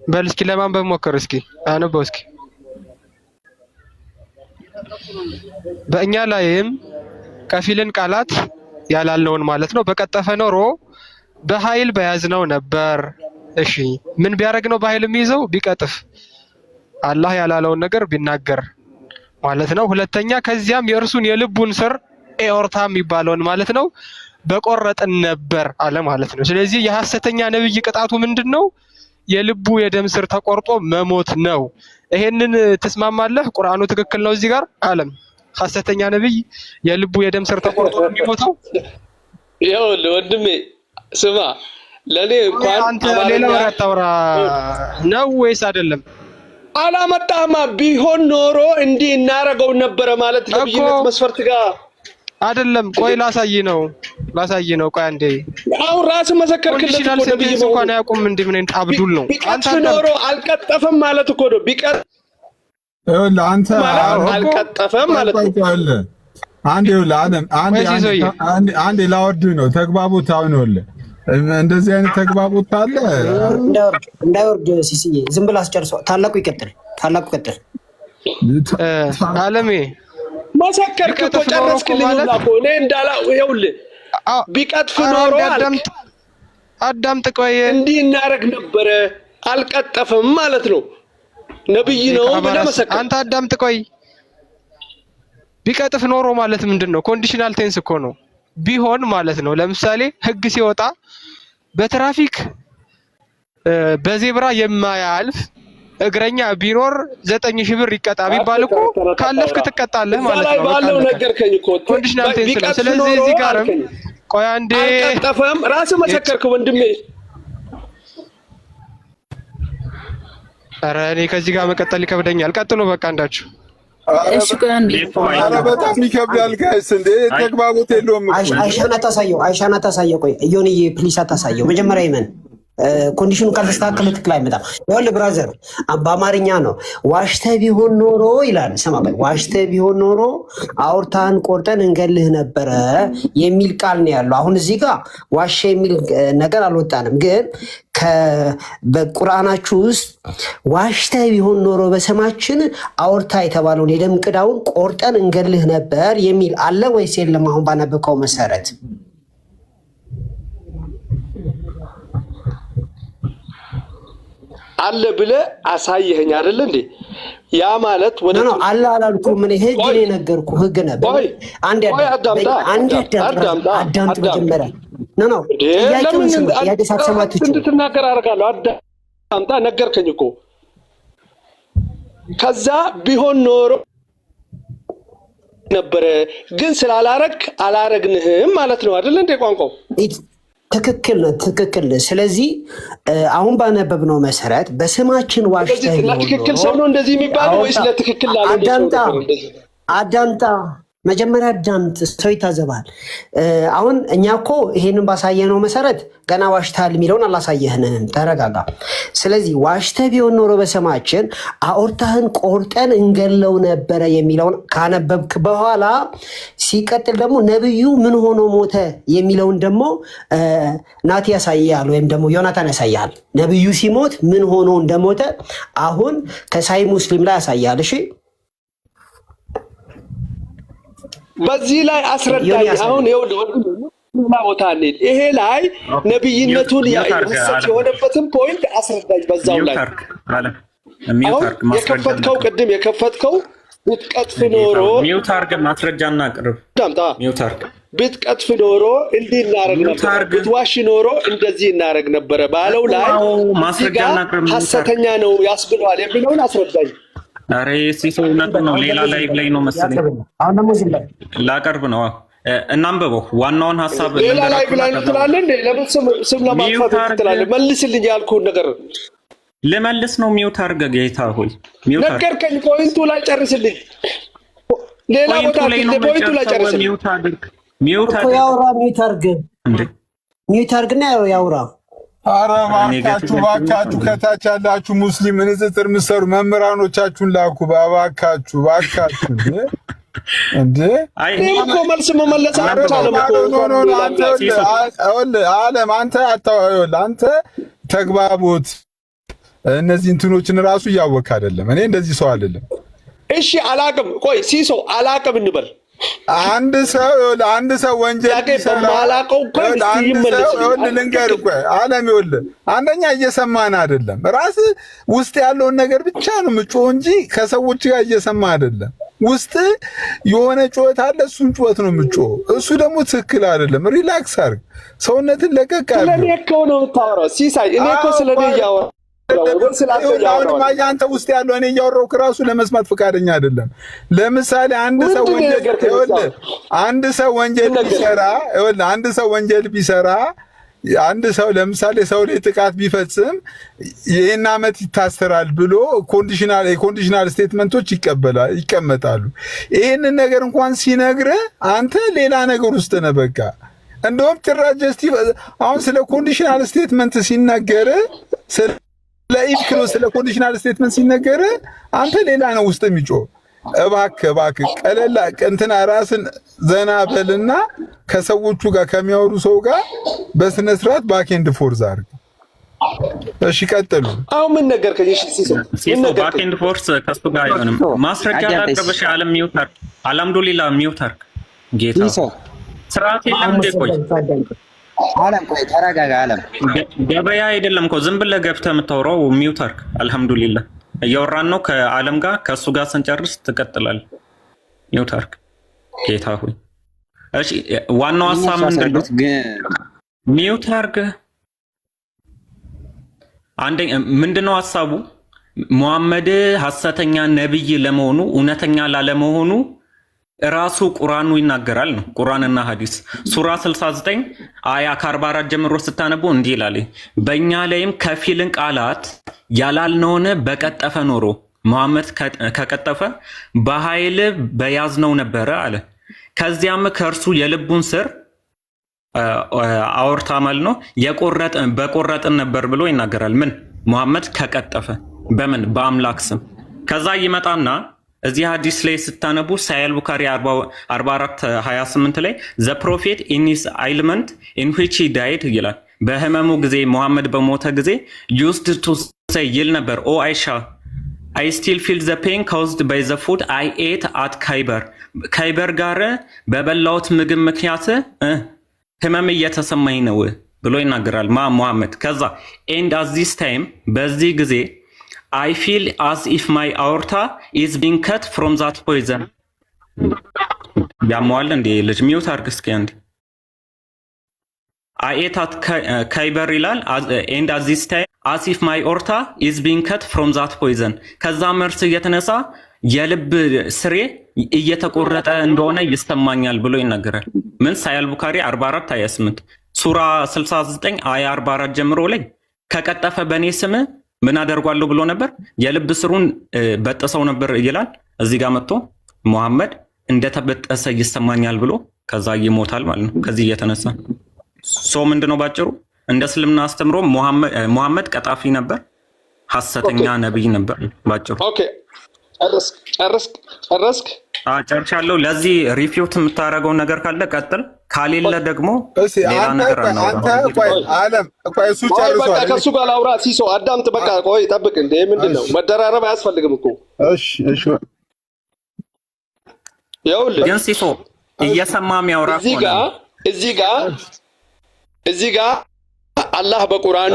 በል እስኪ ለማንበብ ሞክር እስኪ አንበው እስኪ። በእኛ ላይም ከፊልን ቃላት ያላለውን ማለት ነው በቀጠፈ ኖሮ በኃይል በያዝነው ነበር። እሺ ምን ቢያደርግ ነው በኃይል የሚይዘው? ቢቀጥፍ አላህ ያላለውን ነገር ቢናገር ማለት ነው። ሁለተኛ ከዚያም የእርሱን የልቡን ስር ኤኦርታ የሚባለውን ማለት ነው በቆረጥን ነበር አለ ማለት ነው። ስለዚህ የሐሰተኛ ነብይ ቅጣቱ ምንድነው? የልቡ የደም ስር ተቆርጦ መሞት ነው። ይሄንን ትስማማለህ? ቁርአኑ ትክክል ነው እዚህ ጋር አለም። ሐሰተኛ ነብይ የልቡ የደም ስር ተቆርጦ የሚሞተው ይኸውልህ ወንድሜ ስማ፣ ለኔ እንኳን አንተ ሌላ ወሬ አታውራ ነው ወይስ አይደለም? አላመጣህማ። ቢሆን ኖሮ እንዲህ እናረገው ነበረ ማለት ነብይነት መስፈርት ጋር አይደለም። ቆይ ላሳይ ነው። ቆይ አንዴ አሁን ራስ መሰከርክለት እኮ ነብይ እንኳን አያውቁም። እንዴ ምን አብዱል ነው አንተ ኖሮ አልቀጠፈም ማለት እኮ ነው። ቢቀር አንተ አልቀጠፈም ማለት ነው። አንዴ አንዴ ላወርድ ነው ተግባቦት። አሁን እንደዚህ አይነት ተግባቦት አለ። እንዳይወርድ ሲሲዬ ዝም ብላ አስጨርሰው። ታላቁ ይቀጥል። አለሜ መሰከርክ እኮ ጨረስክልኝ እኮ እኔ እንዳላ ይኸውልህ ቢቀጥፍ ኖሮ አዳምጥ ቆይ እንዲህ እናረግ ነበረ። አልቀጠፈም ማለት ነው። ነብይ ነው ብለህ መሰከር። አንተ አዳምጥ ቆይ። ቢቀጥፍ ኖሮ ማለት ምንድነው? ኮንዲሽናል ቴንስ እኮ ነው። ቢሆን ማለት ነው። ለምሳሌ ህግ ሲወጣ በትራፊክ በዜብራ የማያልፍ እግረኛ ቢኖር 9000 ብር ይቀጣ ቢባል እኮ ካለፍክ ትቀጣለህ ማለት ነው። ባለው ነገርከኝ እኮ ኮንዲሽናል ቴንስ ነው። ስለዚህ እዚህ ጋርም ቆይ አንዴ አልቀጠፈም። ራስህ መሰከርክ ወንድሜ። ኧረ እኔ ከዚህ ጋር መቀጠል ይከብደኛል። ቀጥሎ በቃ እንዳችሁ። እሺ ቆይ አንዴ። ኧረ በጣም ይከብዳል ጋይስ። እንዴ ተግባቦት የለውም። አይሻና ታሳየው። ቆይ ዮኒዬ ፕሊስ አታሳየው። መጀመሪያ ይመን ኮንዲሽኑ ካልተስተካከለ ትክክል አይመጣም። ይኸውልህ ብራዘር በአማርኛ ነው። ዋሽተህ ቢሆን ኖሮ ይላል። ስማ ቆይ ዋሽተህ ቢሆን ኖሮ አውርታን ቆርጠን እንገልህ ነበረ የሚል ቃል ነው ያለው። አሁን እዚህ ጋር ዋሸ የሚል ነገር አልወጣንም፣ ግን በቁርአናችሁ ውስጥ ዋሽተህ ቢሆን ኖሮ በሰማችን አውርታ የተባለውን የደም ቅዳውን ቆርጠን እንገልህ ነበር የሚል አለ ወይስ የለም? አሁን ባነበብከው መሰረት አለ ብለህ አሳየኸኝ አይደል እንዴ? ያ ማለት ወደ ነው አለ አላልኩም። ምን ህግ ነው የነገርኩህ? ህግ ነበር። አንድ አዳምጥ መጀመሪያ ነው ጥያቄውን ስማ። ያደሳሰማችሁ እንድትናገር አደርጋለሁ። አዳምጣ ነገርከኝ እኮ። ከዛ ቢሆን ኖሮ ነበረ ግን ስላላረክ አላረግንህም ማለት ነው አይደል እንዴ? ቋንቋው ትክክል ነው። ስለዚህ አሁን ባነበብነው መሰረት በስማችን ዋሽተህ ለትክክል ሰው ነው እንደዚህ የሚባለው ወይስ ለትክክል አዳምጣ መጀመሪያ አዳምጥ፣ ሰው ይታዘባል። አሁን እኛ እኮ ይሄንን ባሳየነው መሰረት ገና ዋሽተሃል የሚለውን አላሳየህንም። ተረጋጋ። ስለዚህ ዋሽተህ ቢሆን ኖሮ በስማችን አውርታህን ቆርጠን እንገለው ነበረ የሚለውን ካነበብክ በኋላ ሲቀጥል ደግሞ ነብዩ ምን ሆኖ ሞተ የሚለውን ደግሞ ናቲ ያሳያል፣ ወይም ደግሞ ዮናታን ያሳያል። ነብዩ ሲሞት ምን ሆኖ እንደሞተ አሁን ከሳይ ሙስሊም ላይ ያሳያል። እሺ በዚህ ላይ አስረዳኝ። አሁን ቦታ ይሄ ላይ ነብይነቱን ያሰጥ የሆነበትን ፖይንት አስረዳኝ። በዛው ላይ የከፈትከው ቅድም የከፈትከው ብትቀጥፍ ኖሮ ሚውታርግ ማስረጃና ቅርብ ሚውታርግ ብትቀጥፍ ኖሮ እንዲህ እናረግ ነበር፣ ብትዋሽ ኖሮ እንደዚህ እናረግ ነበረ ባለው ላይ ማስረጃና ቅርብ ሐሰተኛ ነው ያስብለዋል የሚለውን አስረዳኝ። አሬ ሲሶ እውነቱን ነው። ሌላ ላይቭ ላይ ነው መሰለኝ ላቀርብ ነው። እናንብበው ዋናውን ሐሳብ ሌላ ላይቭ ላይ ትላለህ እንዴ? ለምን ስም ለማጥፋት ትላለህ? መልስልኝ ያልኩህን ነገር ልመልስ ነው። ሚውት አድርገ ጌታ ሆይ ሚውት ነገርከኝ። ፖይንቱ ላይ ጨርስልኝ። ሌላ ቦታ ፖይንቱ ላይ ጨርስልኝ። ሚውት አድርግ ያውራ። ሚውት አድርግና ያውራ። ኧረ እባካችሁ ከታች ያላችሁ ሙስሊም ንጽጽር የምትሰሩ መምህራኖቻችሁን ላኩ እባካችሁ እንዴ እኮ መልስ መመለስ አለም አንተ ተግባቦት እነዚህ እንትኖችን ራሱ እያወቅህ አይደለም። እኔ እንደዚህ ሰው አይደለም። እሺ አላቅም። ቆይ ሲሶ አላቅም እንበል። አንድ ሰው ወንጀል ልንገርህ እኮ አለም ይኸውልህ፣ አንደኛ እየሰማን አይደለም። ራስህ ውስጥ ያለውን ነገር ብቻ ነው የምጮህ እንጂ ከሰዎች ጋር እየሰማህ አይደለም። ውስጥ የሆነ ጩኸት አለ፣ እሱን ጩኸት ነው የምጮህ። እሱ ደግሞ ትክክል አይደለም። ሪላክስ አድርግ፣ ሰውነትን ለቀቅ አድርግ። ስለኔ እኮ ነው የምታወራው ሲሳይ። እኔ እኮ ስለኔ እያወራሁ አንተ ውስጥ ያለው እኔ እያወራሁህ እራሱ ለመስማት ፈቃደኛ አይደለም። ለምሳሌ አንድ ሰው ወንጀል ቢሰራ አንድ ሰው ለምሳሌ ሰው ላይ ጥቃት ቢፈጽም ይሄን ዓመት ይታሰራል ብሎ ኮንዲሽናል ስቴትመንቶች ይቀመጣሉ። ይሄንን ነገር እንኳን ሲነግርህ አንተ ሌላ ነገር ውስጥ ነህ። በቃ እንደውም ጭራሽ ጀስቲስ አሁን ስለ ኮንዲሽናል ስቴትመንት ሲነገር ስለ ኮንዲሽናል ስቴትመንት ሲነገር አንተ ሌላ ነው ውስጥ የሚጮህ። እባክህ ቀለላ እንትና ራስን ዘና በልና ከሰዎቹ ጋር ከሚያወሩ ሰው ጋር በስነ ስርዓት ባክ ኤንድ ፎርዝ አድርግ። እሺ ቀጥሉ። አሁን ምን ነገር ሲሶ ባክ ኤንድ ፎርስ ከሱ ጋር አይሆንም። ማስረጃ ላቀበሽ ዓለም ሚውተር አልሐምዱሊላህ ሚውተር ጌታ ስርዓት የለም እንደ ቆይ ዓለም ቆይ ተረጋጋ። ዓለም ገበያ አይደለም እኮ ዝም ብለህ ገብተህ የምታወራው ሚውተር አልሐምዱሊላህ እያወራን ነው ከዓለም ጋር። ከሱ ጋር ስንጨርስ ትቀጥላለህ። ሚውተር ጌታ ሆይ እሺ ዋናው ሐሳብ ምንድነው? ሚውተር አንደኛ ምንድነው ሐሳቡ? ሙሐመድ ሐሰተኛ ነብይ ለመሆኑ እውነተኛ ላለመሆኑ ራሱ ቁርአኑ ይናገራል ነው። ቁርአንና ሐዲስ ሱራ 69 አያ ከ44 ጀምሮ ስታነቡ እንዲህ ይላል፣ በእኛ ላይም ከፊልን ቃላት ያላልነውን በቀጠፈ ኖሮ ሙሐመድ ከቀጠፈ በኃይል በያዝነው ነበረ አለ። ከዚያም ከእርሱ የልቡን ስር አውርታ ማለት ነው በቆረጥን ነበር ብሎ ይናገራል። ምን ሙሐመድ ከቀጠፈ በምን በአምላክ ስም። ከዛ ይመጣና እዚህ ሐዲስ ላይ ስታነቡ ሳይል ቡኻሪ 44:28 ላይ ዘ ፕሮፌት ኢን ሂዝ አይልመንት ኢን ዊች ሂ ዳይድ ይላል። በህመሙ ጊዜ ሙሐመድ በሞተ ጊዜ ዩዝድ ቱ ሴይ ይል ነበር ኦ አይሻ አይ ስቲል ፊል ዘ ፔን ካውዝድ ባይ ዘ ፉድ አይ ኤት አት ካይበር ጋር በበላሁት ምግብ ምክንያት ህመም እየተሰማኝ ነው ብሎ ይናገራል ሙሐመድ። ከዛ ኤንድ አት ዚስ ታይም በዚህ ጊዜ I feel as if my aorta is being cut from that poison. ያሟል እንዴ ልጅ ሚውት አድርግ እስኪ አንዴ። I ate at Khyber ይላል and at this time as if my aorta is being cut from that poison. ከዛ መርስ እየተነሳ የልብ ስሬ እየተቆረጠ እንደሆነ ይስተማኛል ብሎ ይናገራል። ምን ሳይል ቡኻሪ 44:28 ሱራ 69 አያ 44 ጀምሮ ላይ ከቀጠፈ በኔ ስም ምን አደርጓለሁ ብሎ ነበር? የልብ ስሩን በጠሰው ነበር ይላል። እዚህ ጋር መጥቶ ሙሐመድ እንደተበጠሰ ይሰማኛል ብሎ ከዛ ይሞታል ማለት ነው። ከዚህ እየተነሳ ሶ ምንድነው ባጭሩ እንደ እስልምና አስተምሮ ሙሐመድ ቀጣፊ ነበር፣ ሐሰተኛ ነብይ ነበር ባጭሩ። ኦኬ ጨረስክ? ጨርሻለሁ። ለዚህ ሪፊውት የምታደርገው ነገር ካለ ቀጥል፣ ካሌለ ደግሞ ሌላ ነገር ነው። በቃ ከሱ ጋር ላውራ። ሲሶ አዳምጥ። በቃ ቆይ ጠብቅ። እንደ ምንድነው መደራረብ አያስፈልግም እኮ። እሺ ይኸውልህ ግን ሲሶ እየሰማ የሚያወራ እዚህ ጋር አላህ በቁርአኑ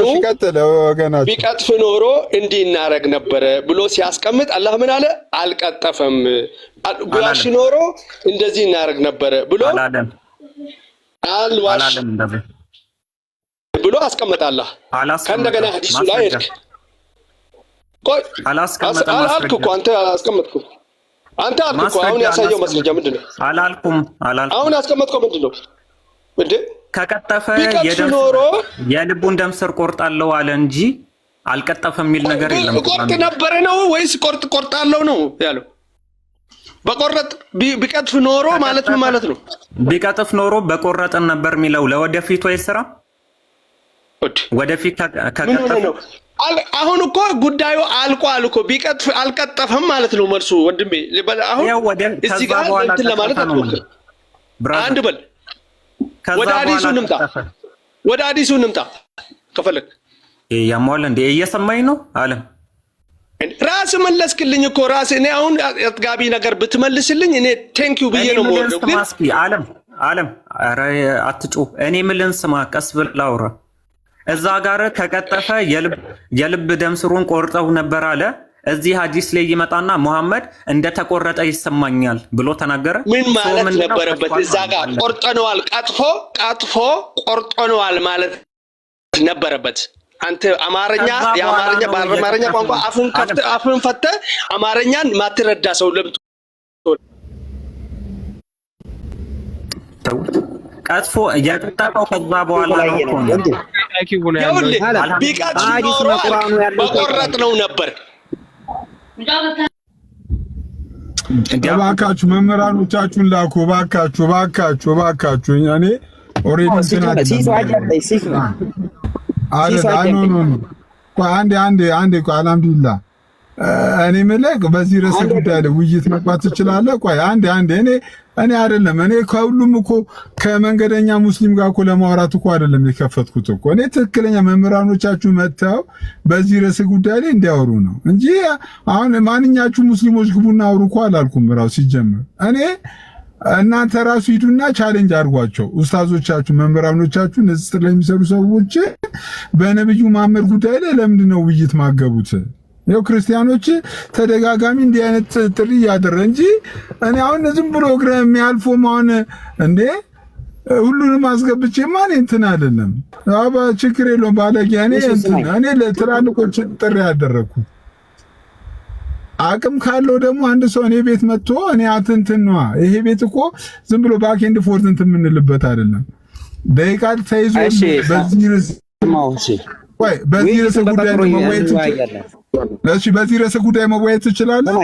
ቢቀጥፍ ኖሮ እንዲህ እናረግ ነበረ ብሎ ሲያስቀምጥ አላህ ምን አለ? አልቀጠፈም። ቢዋሽ ኖሮ እንደዚህ እናረግ ነበረ ብሎ አልዋሽ ብሎ አስቀመጠ አላህ። ከእንደገና ሐዲሱ ላይ ሄድክ። ቆይ አላልክ እኮ አንተ አስቀመጥኩ። አንተ አልክ እኮ። አሁን ያሳየው ማስረጃ ምንድን ነው? አላልኩም። አሁን ያስቀመጥከው ምንድን ነው እንዴ? ከቀጠፈ የልቡን ደም ስር ቆርጣለሁ አለ እንጂ አልቀጠፈም የሚል ነገር የለም። ቆርጥ ነበረ ነው ወይስ ቆርጣለሁ ነው ያለው? በቆረጥ ቢቀጥፍ ኖሮ ማለት ምን ማለት ነው? ቢቀጥፍ ኖሮ በቆረጥን ነበር የሚለው ለወደፊቱ አይሰራም። ወደፊት ነው አሁን እኮ ጉዳዩ አልቋል እኮ ቢቀጥፍ አልቀጠፈም ማለት ነው መልሱ ወንድሜ። አሁን እዚህ ጋር እንትን ለማለት አትሞክር። አንድ በል ወደ አዲሱ እንምጣ ከፈለክ ያሟል እንዴ እየሰማኝ ነው አለም ራስ መለስክልኝ እኮ ራስ እኔ አሁን አጥጋቢ ነገር ብትመልስልኝ እኔ ቴንኪው ብዬ ነው የምወደው። ግን አለም ኧረ አትጩ እኔ ምልን ስማ ቀስ ብለህ አውራ። እዛ ጋር ተቀጠፈ የልብ ደም ስሩን ቆርጠው ነበር አለ። እዚህ ሐዲስ ላይ ይመጣና መሐመድ እንደተቆረጠ ይሰማኛል ብሎ ተናገረ። ምን ማለት ነበረበት? እዛ ጋር ቆርጠነዋል ቀጥፎ ቆርጠነዋል ማለት ነበረበት። አንተ አማርኛ በአማርኛ ቋንቋ አፍን ፈተህ አማርኛን ማትረዳ ሰው ለምት ቀጥፎ እያጠጣው ከዛ በኋላ በቆረጥነው ነበር። እባካችሁ መምህራኖቻችሁን ላኩ። እባካችሁ እኔ ኦሬዲ አንዴ አልሐምዱሊላህ እኔ የምልህ በዚህ ርዕሰ ጉዳይ ላይ ውይይት መግባት ትችላለህ? ቆይ አንዴ እኔ አይደለም እኔ ከሁሉም እኮ ከመንገደኛ ሙስሊም ጋር እኮ ለማውራት እኮ አይደለም የከፈትኩት እኮ እኔ ትክክለኛ መምህራኖቻችሁ መጥተው በዚህ ርዕሰ ጉዳይ ላይ እንዲያወሩ ነው እንጂ አሁን ማንኛችሁ ሙስሊሞች ግቡና አውሩ እኮ አላልኩም። ራሱ ሲጀመር እኔ እናንተ ራሱ ሂዱና ቻሌንጅ አድርጓቸው ኡስታዞቻችሁ መምህራኖቻችሁ ንጽጽር ላይ የሚሰሩ ሰዎች በነብዩ መሐመድ ጉዳይ ላይ ለምንድን ነው ውይይት ማገቡት? ያው ክርስቲያኖች ተደጋጋሚ እንዲህ አይነት ጥሪ ያደረ እንጂ እኔ አሁን ዝም ብሎ እግረ የሚያልፈው ማን እንዴ ሁሉንም አስገብቼ ማን እንትን አይደለም። አባ ችግር የለውም ባለጌ እኔ ለትላልቆች ጥሪ ያደረኩት አቅም ካለው ደግሞ አንድ ሰው እኔ ቤት መጥቶ እኔ አትንትን ነው ይሄ ቤት እኮ ዝም ብሎ ባክ ኤንድ ፎርዝ እንትን የምንልበት አይደለም። ደቂቃ ተይዞ በዚህ ርዕሰ ጉዳይ መወያየት እሺ፣ በዚህ ርዕሰ ጉዳይ መወያየት ትችላለህ።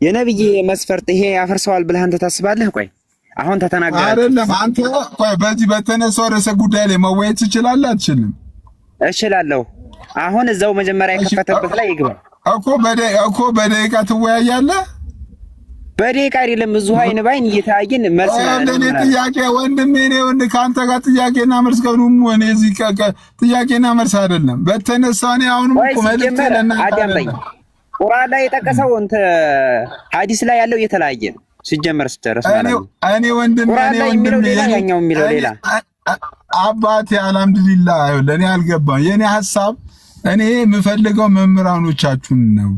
የነብይ መስፈርት ይሄ ያፈርሰዋል ብለህ አንተ ታስባለህ? ቆይ አሁን ተተናገረ አይደለም አንተ ቆይ በዚህ በተነሳው ርዕሰ ጉዳይ ላይ መወያየት ትችላለህ? አትችልም? እችላለሁ። አሁን እዛው መጀመሪያ የከፈተበት ላይ ይግባ እኮ በደቂቃ ትወያያለህ። በደቂቃ አይደለም ብዙ አይን ባይን እየታየን መልስ ነው። ጥያቄ ወንድሜ ነው ከአንተ ጋር ጥያቄና መልስ ከሆኑም እኔ እዚህ ጥያቄና መልስ አይደለም በተነሳው እኔ አሁንም መልእክት አዳምጠኝ። ቁርአን ላይ የጠቀሰው ሐዲስ ላይ ያለው እየተለያየ ነው ሲጀመር ስትጨርስ ማለት ነው። እኔ ወንድሜ ያኛው የሚለው ሌላ አባቴ አልሐምዱሊላህ ለኔ አልገባም። የኔ ሐሳብ እኔ የምፈልገው መምህራኖቻችሁን ነው።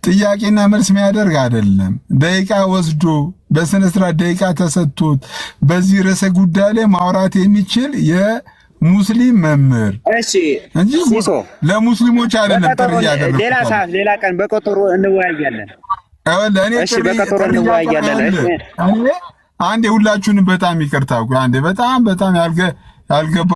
ጥያቄና መልስ የሚያደርግ አይደለም። ደቂቃ ወስዶ በስነ ስርዓት ደቂቃ ተሰጥቶት በዚህ ርዕሰ ጉዳይ ላይ ማውራት የሚችል የሙስሊም መምህር እንጂ ለሙስሊሞች አይደለም ጥሪ ያደረኩት። ሌላ ሰዓት ሌላ ቀን በቀጠሮ እንወያያለን። እሺ በቀጠሮ እንወያያለን። አንዴ ሁላችሁንም በጣም ይቅርታ አንዴ በጣም ያልገባ